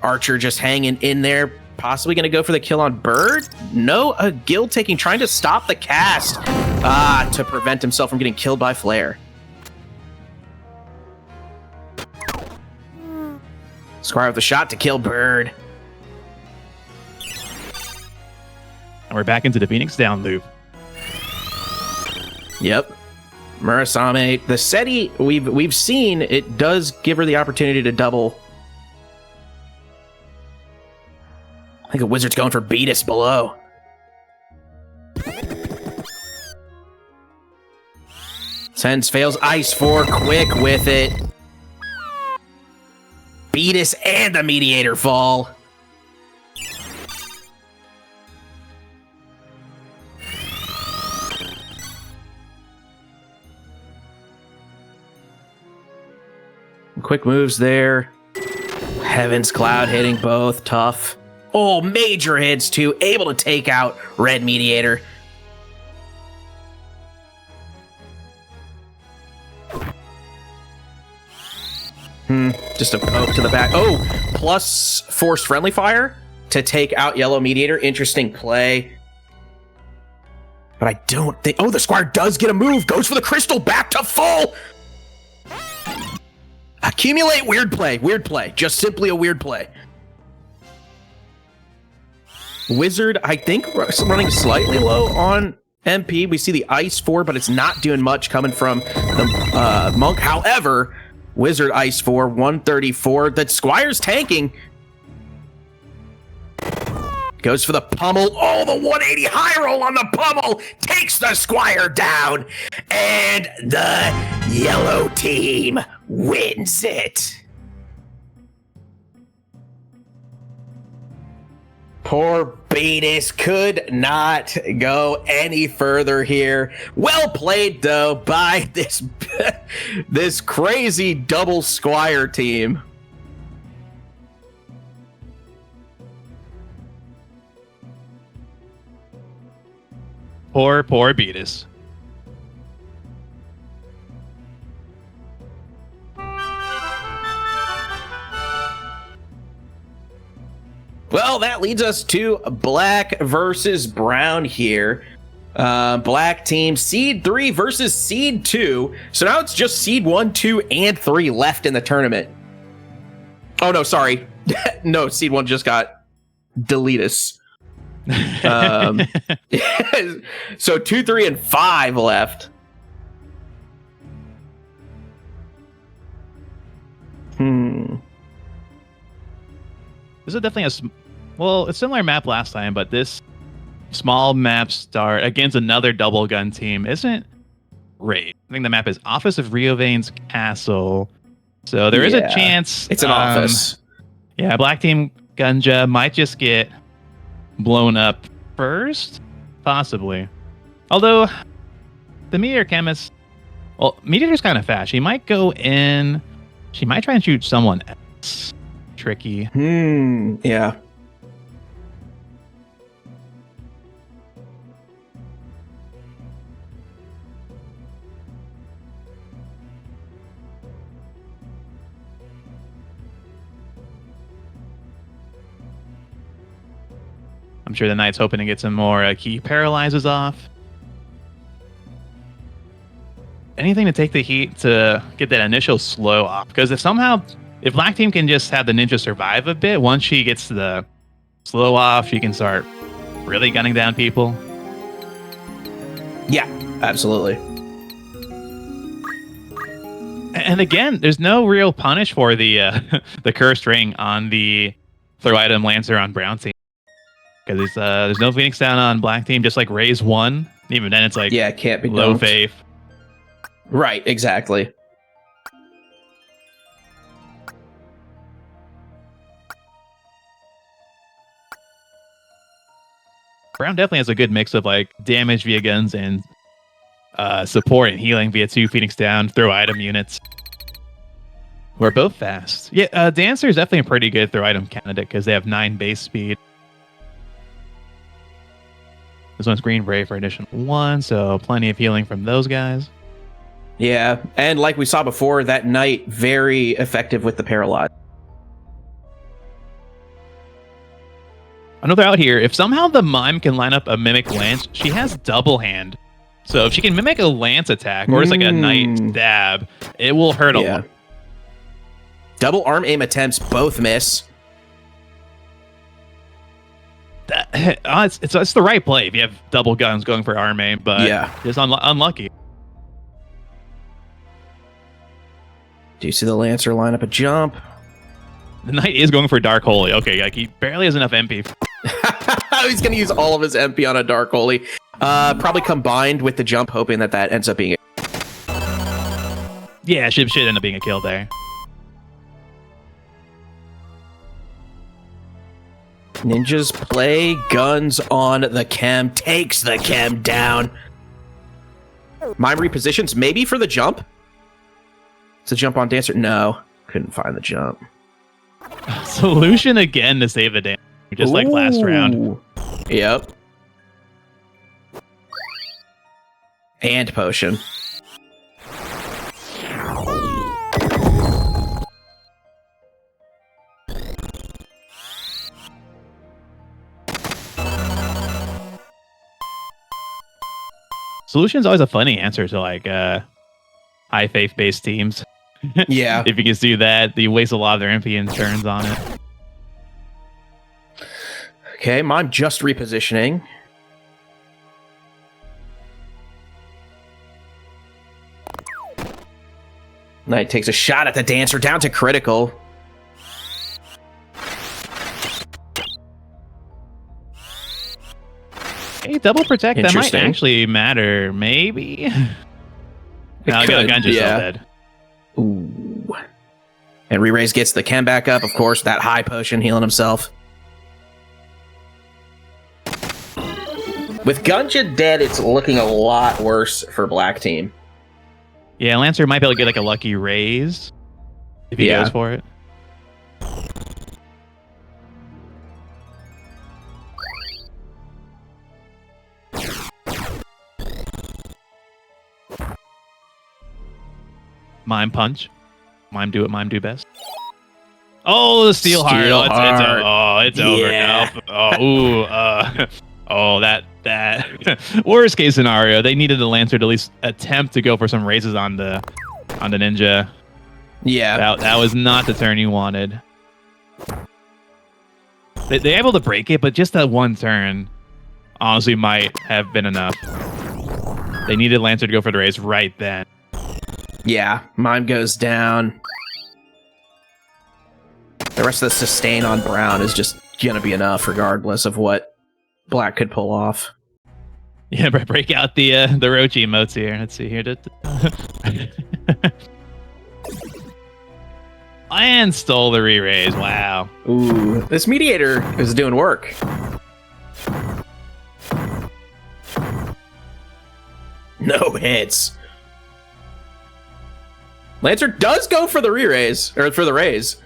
Archer just hanging in there, possibly going to go for the kill on Bird. No, a guild taking, trying to stop the cast to prevent himself from getting killed by Flare. Squire with a shot to kill Bird. And we're back into the Phoenix down loop. Yep. Murasame, the SETI we've seen, it does give her the opportunity to double. I think a wizard's going for Beatus below. Sens fails Ice 4, quick with it. Beatus and the Mediator fall. Quick moves there. Heaven's Cloud hitting both, tough. Oh, major hits too, able to take out Red Mediator. Just a poke to the back. Oh, plus forced friendly fire to take out Yellow Mediator. Interesting play. But I don't think... Oh, the Squire does get a move. Goes for the crystal. Back to full. Accumulate. Weird play. Weird play. Just simply a weird play. Wizard, I think, running slightly low on MP. We see the Ice 4, but it's not doing much coming from the Monk. However... Wizard Ice 4, 134. That Squire's tanking. Goes for the pummel. Oh, the 180 high roll on the pummel takes the Squire down. And the yellow team wins it. Poor Beatus could not go any further here. Well played, though, by this crazy double Squire team. Poor Beatus. Well, that leads us to Black versus Brown here. Black team Seed 3 versus Seed 2. So now it's just Seed 1, 2, and 3 left in the tournament. Oh, no, sorry. No, Seed 1 just got Deletus. So 2, 3, and 5 left. This is definitely a similar map last time, but this small map start against another double gun team isn't great. I think the map is Office of Riovane's Castle, so there is a chance it's an office. Yeah, Black team Gunja might just get blown up first, possibly. Although the Meteor Chemist, well, Meteor's kind of fast. She might go in. She might try and shoot someone else. Tricky. Yeah. I'm sure the Knight's hoping to get some more key paralyzes off. Anything to take the heat to get that initial slow off. Because if Black Team can just have the ninja survive a bit, once she gets the slow off, she can start really gunning down people. Yeah, absolutely. And again, there's no real punish for the the cursed ring on the throw item Lancer on Brown Team. Because there's no Phoenix down on Black Team, just like raise 1. Even then, it's like it can't be low dunked. faith. Right, exactly. Brown definitely has a good mix of like damage via guns and support and healing via 2 Phoenix down throw item units. Who are both fast. Yeah, Dancer is definitely a pretty good throw item candidate because they have 9 base speed. This one's Green Brave for additional 1, so plenty of healing from those guys. Yeah, and like we saw before, that Knight very effective with the Paralyze. Another out here, if somehow the Mime can line up a Mimic Lance, she has double hand. So if she can mimic a Lance attack or just like a Knight stab, it will hurt a lot. Double arm aim attempts both miss. It's the right play if you have double guns going for arm aim, but just unlucky. Do you see the Lancer line up a jump? The Knight is going for Dark Holy. Okay, like he barely has enough MP. He's going to use all of his MP on a Dark Holy. Probably combined with the jump, hoping that ends up being... Yeah, should end up being a kill there. Ninjas play guns on the chem. Takes the chem down. Mime repositions, maybe for the jump? It's a jump on Dancer? No. Couldn't find the jump. Solution again to save the damage, just like last round. Yep. And potion. Solution's always a funny answer to like high faith based teams. Yeah. If you can do that, you waste a lot of their MP and turns on it. Okay, Mime just repositioning. Knight takes a shot at the Dancer, down to critical. Hey, double protect, that might actually matter, maybe? No, Gunja's still dead. Ooh. And Re-Raise gets the chem back up, of course, that high potion healing himself. With Gunja dead, it's looking a lot worse for Black Team. Yeah, Lancer might be able to get like a lucky raise if he goes for it. Mime punch. Mime do what mime do best. Oh, the steel heart. It's over now. That worst case scenario. They needed the Lancer to at least attempt to go for some raises on the ninja. Yeah. That was not the turn you wanted. They're able to break it, but just that one turn honestly might have been enough. They needed Lancer to go for the raise right then. Yeah, Mime goes down. The rest of the sustain on Brown is just gonna be enough, regardless of what Black could pull off. Yeah, break out the Rochi emotes here. Let's see here. And stole the re-raise. Wow. Ooh, this mediator is doing work. No hits. Lancer does go for the re-raise, or for the raise.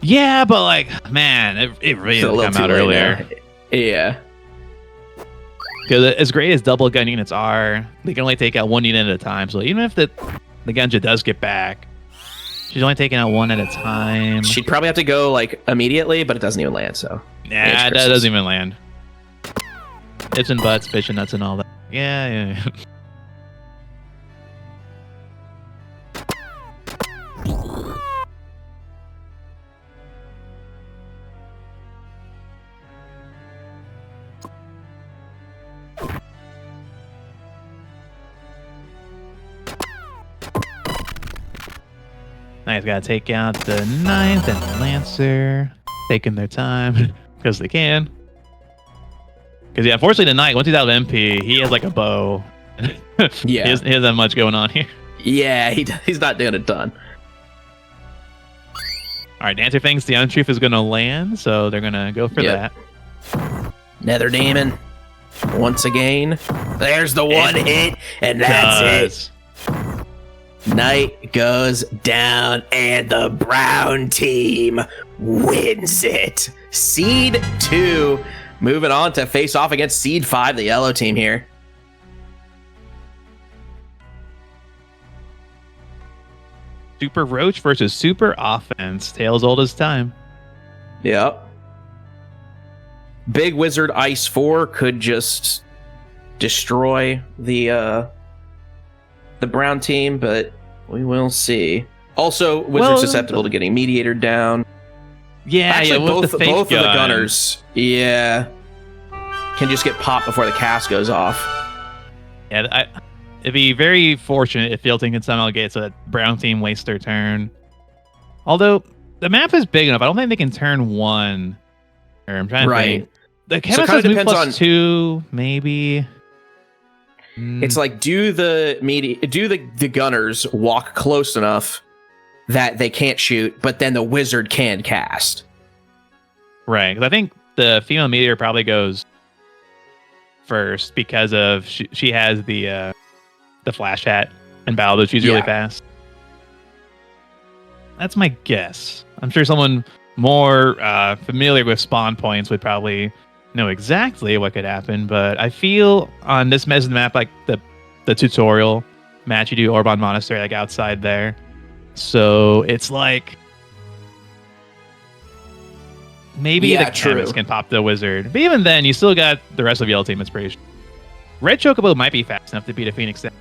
Yeah, but like, man, it really didn't come out earlier. Yeah. Because as great as double gun units are, they can only take out one unit at a time. So even if the Gunja does get back, she's only taking out one at a time. She'd probably have to go like immediately, but it doesn't even land, so. Nah, that doesn't even land. Ifs and buts, fish and nuts and all that. Yeah. Now he's got to take out the 9th and the Lancer. Taking their time because they can. Because, yeah, unfortunately, the Knight, once he's out of MP, he has like a bow. Yeah. He doesn't have much going on here. Yeah, he's not doing a ton. All right, Dancer thinks the Untruth is going to land, so they're going to go for that. Nether Demon. Once again. There's the one hit, and that's it. Knight goes down, and the brown team wins it. Seed 2 moving on to face off against Seed 5, the yellow team here. Super Roach versus Super Offense. Tale as old as time. Yep. Big Wizard Ice 4 could just destroy the brown team, but we will see. Also, Wizard's susceptible to getting Mediator down. Yeah, actually, both of the gunners, can just get popped before the cast goes off. Yeah, It'd be very fortunate if Field Team can somehow get so that Brown Team wastes their turn. Although, the map is big enough. I don't think they can turn 1. Or I'm trying to think. The Chemist has move plus 2, maybe. It's like, do the gunners walk close enough that they can't shoot, but then the wizard can cast? Right, because I think the female meteor probably goes first because of she has the flash hat and battle, but she's really fast. That's my guess. I'm sure someone more familiar with spawn points would probably know exactly what could happen, but I feel on this mess of the map, like the tutorial match, you do Orban Monastery like outside there, so it's like maybe the Chemist can pop the wizard, but even then you still got the rest of Yellow Team. It's pretty Red Chocobo might be fast enough to beat a Phoenix Down.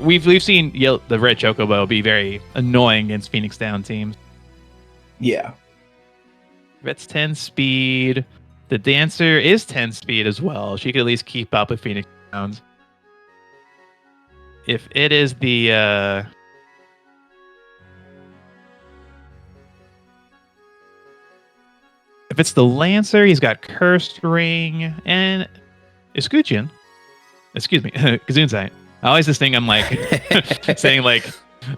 We've seen the Red Chocobo be very annoying against Phoenix Down teams. Yeah. Red's 10 speed. The Dancer is 10 speed as well. She could at least keep up with Phoenix Downs. If it is the... if it's the Lancer, he's got Cursed Ring and Escutcheon. Excuse me, Gesundheit. I always this thing I'm like saying like,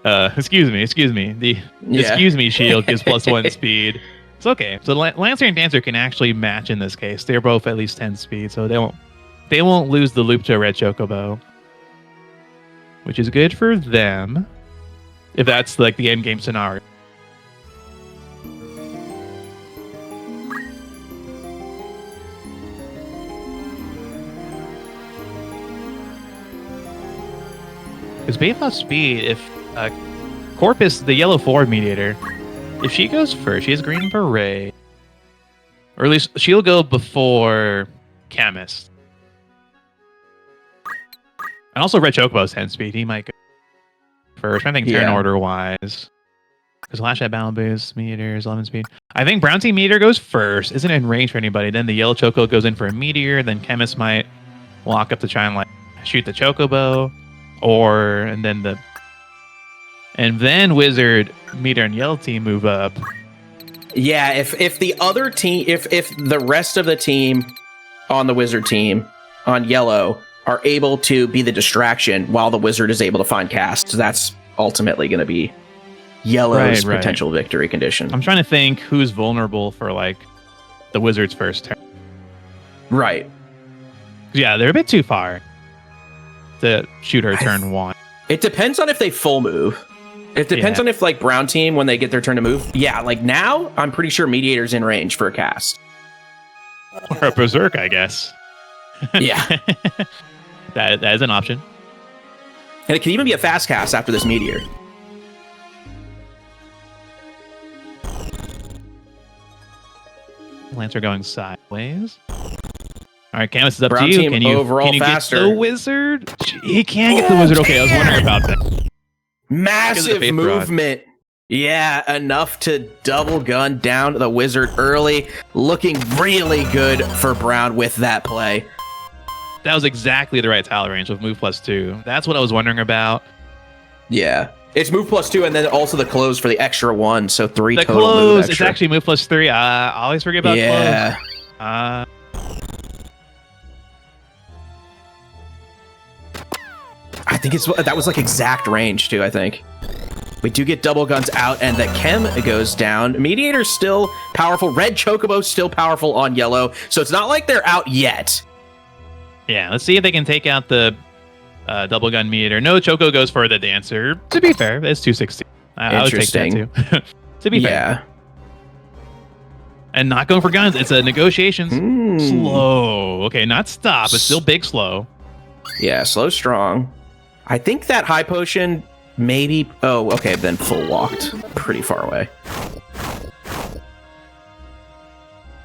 excuse me. The excuse me shield gives +1 speed. It's okay. So Lancer and Dancer can actually match in this case. They're both at least 10 speed, so they won't lose the loop to a Red Chocobo, which is good for them if that's like the end game scenario. Because based off speed, if Corpus, the yellow forward mediator, if she goes first, she has green beret. Or at least she'll go before Chemist. And also Red Chocobo's 10 speed. He might go first. I think turn order wise. Because Lash at Battle Boost, Meteors, 11 speed. I think Brown Team Meteor goes first. Isn't in range for anybody. Then the yellow Choco goes in for a Meteor. Then Chemist might walk up to try and like shoot the Chocobo. And then Wizard, Meteor, and Yellow Team move up. Yeah, if the other team, if the rest of the team on the Wizard team on Yellow are able to be the distraction while the Wizard is able to find casts, that's ultimately going to be Yellow's potential victory condition. I'm trying to think who's vulnerable for like the Wizard's first turn. Right. Yeah, they're a bit too far to shoot her turn 1. It depends on if they full move. It depends on if like Brown Team, when they get their turn to move. Yeah, like now I'm pretty sure Mediator's in range for a cast. Or a Berserk, I guess. Yeah. that is an option. And it can even be a fast cast after this Meteor. Lancer going sideways. All right, Camus is up Brown to you. Team Can you faster. get the Wizard? He can get the Wizard. Okay, I was wondering about that. Massive movement. Yeah, enough to double gun down the Wizard early. Looking really good for Brown with that play. That was exactly the right tile range with move +2. That's what I was wondering about. Yeah. It's move +2 and then also the close for the extra 1. So 3 the total close, move extra. It's actually move +3. I always forget about close. I think that was like exact range too, I think. We do get double guns out and the Chem goes down. Mediator's still powerful. Red Chocobo's still powerful on Yellow. So it's not like they're out yet. Yeah, let's see if they can take out the double gun Mediator. No, Choco goes for the Dancer. To be fair, it's 260. I would take that too. To be fair. And not going for guns. It's a negotiations. Slow. Okay, not stop. It's still big slow. Yeah, slow strong. I think that high potion maybe... Oh, okay, then full walked. Pretty far away.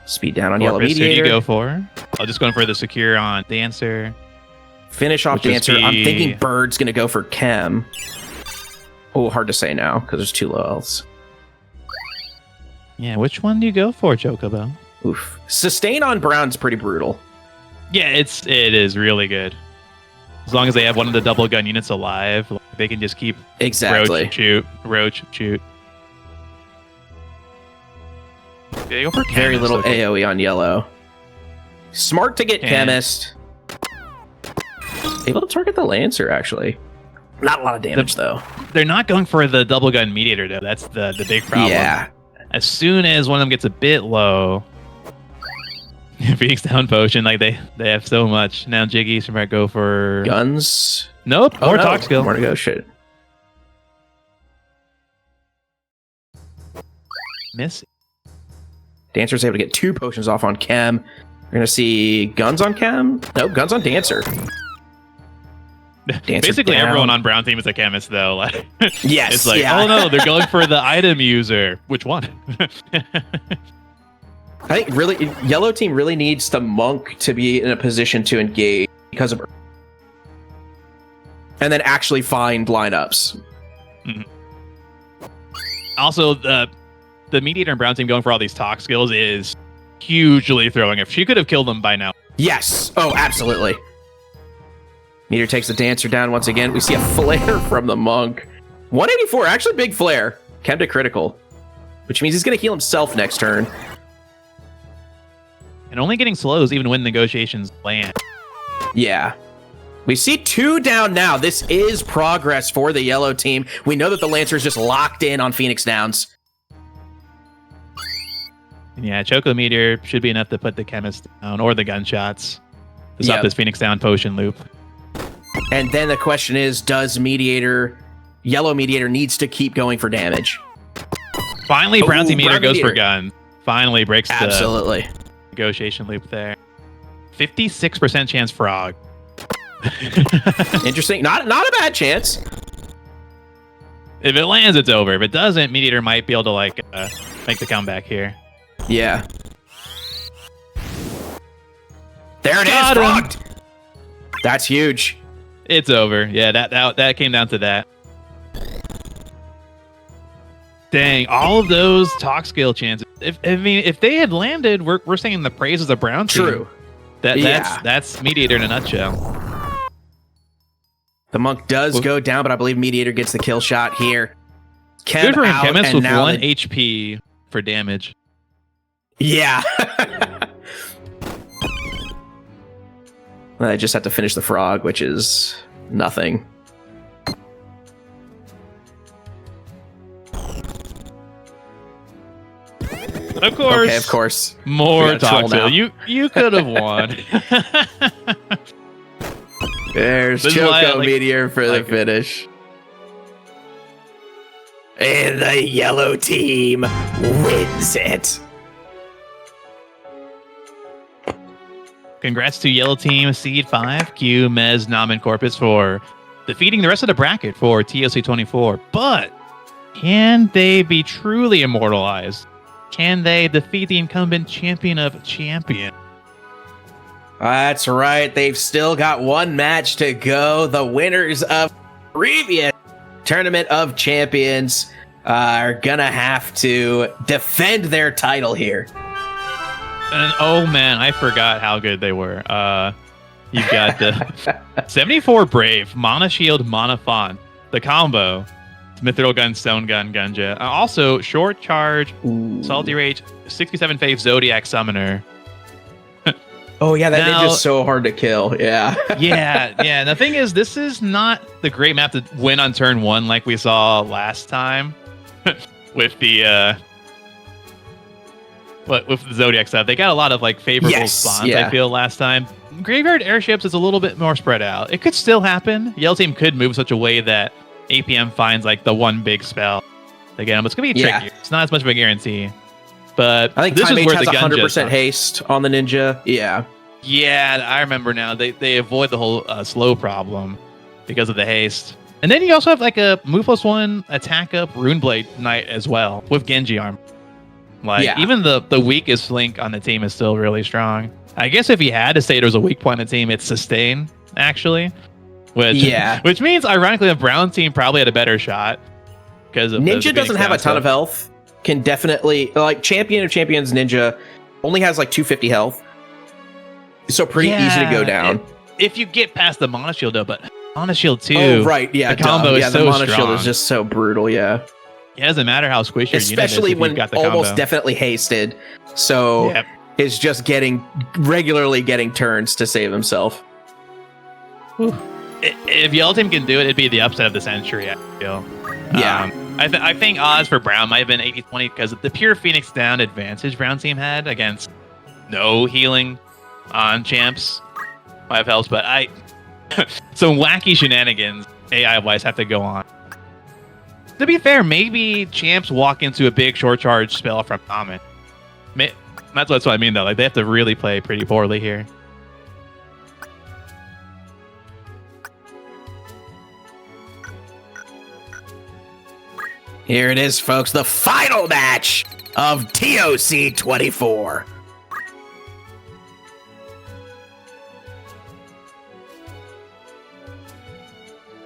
Speed down on Yellow Mediator. Who do you go for? I'll just go for the secure on Dancer. Finish off Dancer. I'm thinking Bird's going to go for Chem. Oh, hard to say now because there's 2 low healths. Yeah, which one do you go for, Chocobo? Oof. Sustain on Brown's pretty brutal. Yeah, it is really good. As long as they have one of the double gun units alive, they can just keep exactly roach shoot. They go for very Chemist, little okay. AoE on yellow. Smart to get Chemist. Able to target the Lancer, actually. Not a lot of damage, though. They're not going for the double gun Mediator, though. That's the big problem. Yeah. As soon as one of them gets a bit low, Phoenix Down Potion, like they have so much. Now Jiggy should might go for... Guns. Nope, more talk skill. More to go, shit. Miss. Dancer's able to get 2 potions off on Chem. We're going to see guns on Chem. Nope, guns on Dancer. Dancer Basically, down. everyone on Brown team is a chemist, though. Like, yes, it's like, yeah. oh no, they're going for the item user. Which one? I think really, yellow team really needs the monk to be in a position to engage because of, and then actually find lineups. Mm-hmm. Also, the Mediator and Brown team going for all these talk skills is hugely throwing. If she could have killed them by now. Yes. Oh, absolutely. Meteor takes the Dancer down once again. We see a flare from the monk. 184, actually big flare. Chem to critical, which means he's going to heal himself next turn. And only getting slows even when negotiations land. Yeah. We see 2 down now. This is progress for the yellow team. We know that the Lancer is just locked in on Phoenix Downs. Yeah, Choco Meteor should be enough to put the chemist down or the gunshots to stop Yep. this Phoenix Down potion loop. And then the question is, does Yellow Mediator needs to keep going for damage? Finally, Brown Team Meteor Brown goes for Meteor. gun. Finally breaks Absolutely. the negotiation loop there. 56% chance frog. Interesting. Not a bad chance. If it lands, it's over. If it doesn't, Mediator might be able to like make the comeback here. Yeah. There it is. Got him. Frogged. That's huge. It's over. Yeah, that came down to that. Dang, all of those talk skill chances. If they had landed, we're singing the praises of Brown team. True. That's Mediator in a nutshell. The monk does go down, but I believe Mediator gets the kill shot here. Chem Good for him. out, Chemist and with now 1 HP for damage. Yeah. I just have to finish the frog, which is nothing. Of course. Okay, of course. More We got troll talk skill. now. You could have won. There's This is why I Choco like- Meteor for the like it. finish. And the yellow team wins it. Congrats to Yellow Team Seed 5, Q, Mez, Nam, and Corpus for defeating the rest of the bracket for TOC 24. But can they be truly immortalized? Can they defeat the incumbent champion of champions? That's right. They've still got 1 match to go. The winners of previous Tournament of Champions are gonna have to defend their title here. And oh man, I forgot how good they were. You've got the 74 Brave, Mana Shield, Mana Font, the combo, Mithril Gun, Stone Gun, Gunja. Also, Short Charge, Salty Rage, 67 Faith, Zodiac Summoner. Oh yeah, that Now- ninja's so hard to kill. Yeah. Yeah. And the thing is, this is not the great map to win on turn 1 like we saw last time with the with the Zodiac stuff. They got a lot of like favorable Yes, spawns, yeah. I feel, last time. Graveyard Airships is a little bit more spread out. It could still happen. Yellow Team could move such a way that APM finds like the one big spell. Again, it's going to be Yeah. tricky. It's not as much of a guarantee. But I think this Time is H where has the Gunja 100% is. haste on the ninja. Yeah. Yeah, I remember now. They avoid the whole slow problem because of the haste. And then you also have like a move +1 attack up Runeblade Knight as well with Genji arm. Like Yeah. even the weakest link on the team is still really strong. I guess if you had to say there's a weak point on the team, it's sustain actually. Which means ironically the Brown team probably had a better shot because of Ninja the doesn't have a ton of health. Can definitely like Champion of Champions Ninja only has like 250 health. So pretty easy to go down. If you get past the Monoshield, though, but Monoshield 2. Oh, right. Yeah. The combo is the so Monoshield strong. is just so brutal. Yeah. It doesn't matter how squishy your unit is Especially if when you've got the almost combo. definitely hasted. So is just regularly getting turns to save himself. If Yellow Team can do it, it'd be the upset of the century, I feel. Yeah. I think odds for Brown might have been 80-20 because the pure Phoenix down advantage Brown team had against no healing on champs might have helped, but some wacky shenanigans AI-wise have to go on. To be fair, maybe champs walk into a big short charge spell from Common. That's what I mean, though. Like, they have to really play pretty poorly here. Here it is, folks. The final match of TOC 24.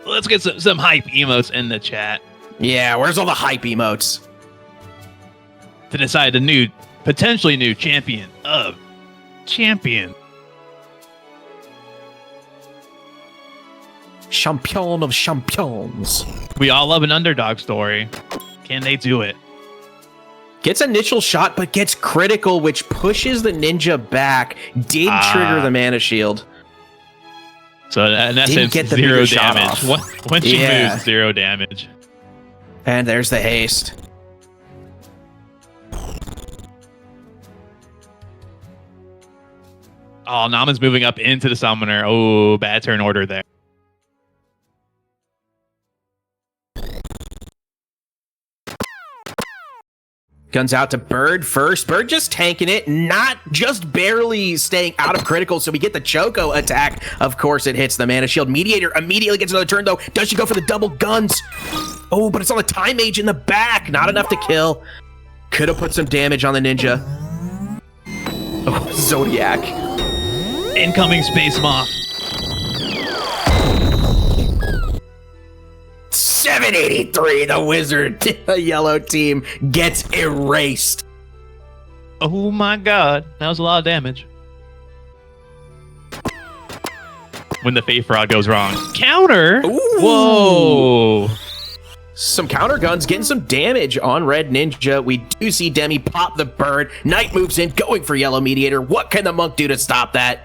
Let's get some hype emotes in the chat Yeah, where's all the hype emotes? to decide the potentially new champion of champions. Champion of champions. We all love an underdog story. Can they do it? Gets initial shot, but gets critical, which pushes the ninja back. Did trigger the mana shield. So in essence, get the zero bigger shot damage. off. When she Yeah. moves, 0 damage. And there's the haste. Oh, Nama's moving up into the summoner. Oh, bad turn order there. Guns out to Bird first. Bird just tanking it, not just barely staying out of critical, so we get the Choco attack. Of course, it hits the mana shield. Mediator immediately gets another turn, though. Does she go for the double guns? Oh, but it's on the Time Mage in the back. Not enough to kill. Could have put some damage on the ninja. Oh, Zodiac. Incoming Space Moth. 783, the wizard, the yellow team gets erased. Oh my god, that was a lot of damage. When the Faith Rod goes wrong. Counter? Ooh. Whoa. Some counter guns getting some damage on Red Ninja. We do see Demi pop the bird. Knight moves in, going for Yellow Mediator. What can the monk do to stop that?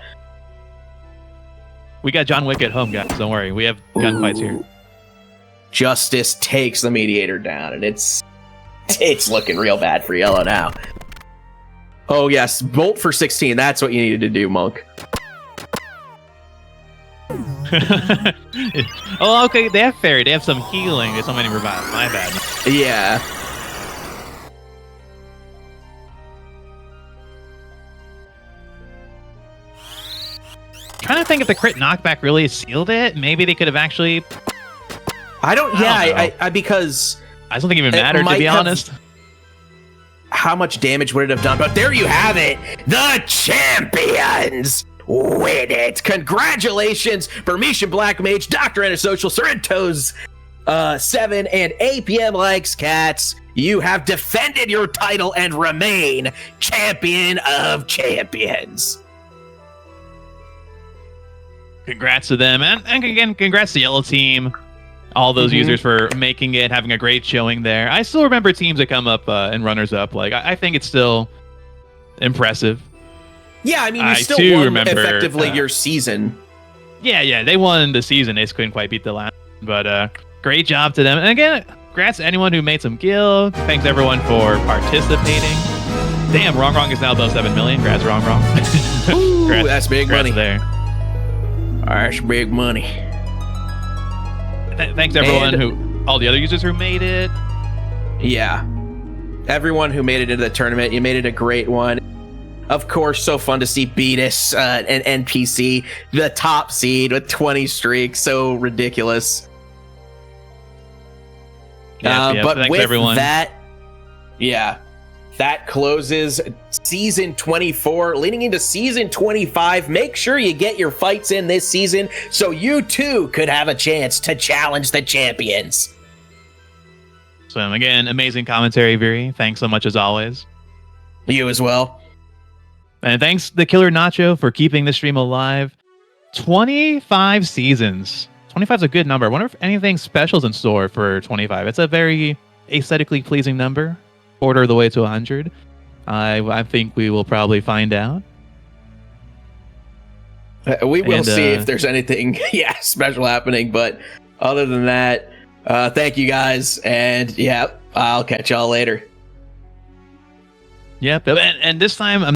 We got John Wick at home, guys. Don't worry. We have gunfights here. Justice takes the Mediator down, and it's looking real bad for Yellow now. Oh, yes. Bolt for 16. That's what you needed to do, monk. Oh, okay. They have fairy. They have some healing. There's so many revives. My bad. Yeah. Trying to think if the crit knockback really sealed it. Maybe they could have actually. I don't know. I because I don't think it even mattered, to might be have- honest. how much damage would it have done? But there you have it. The champions win it. Congratulations, Burmesian Black Mage, Dr. Antisocial, Sorrento's 7, and APM Likes Cats. You have defended your title and remain champion of champions. Congrats to them. And again, congrats to Yellow Team. All those users for making it, having a great showing there. I still remember teams that come up and runners up. Like, I think it's still impressive. Yeah, I mean, you I still too won remember, effectively your season. Yeah, they won the season. They just couldn't quite beat the last. But great job to them. And again, congrats to anyone who made some guild. Thanks everyone for participating. Damn, Wrong is now above 7 million. Congrats, Wrong. Ooh, Congrats, that's big congrats money. there. That's big money. Thanks everyone all the other users who made it. Yeah. Everyone who made it into the tournament, you made it a great one. Of course, so fun to see Beatus and NPC, the top seed with 20 streaks. So ridiculous. But but with everyone. that, that closes season 24. Leading into season 25, make sure you get your fights in this season so you too could have a chance to challenge the champions. So again, amazing commentary, Viri. Thanks so much as always. You as well. And thanks the Killer Nacho for keeping this stream alive. 25 seasons. 25 is a good number. I wonder if anything special is in store for 25. It's a very aesthetically pleasing number. Quarter of the way to 100. I think we will probably find out. We will see if there's anything special happening. But other than that, thank you guys. And I'll catch y'all later. Yep. And this time, I'm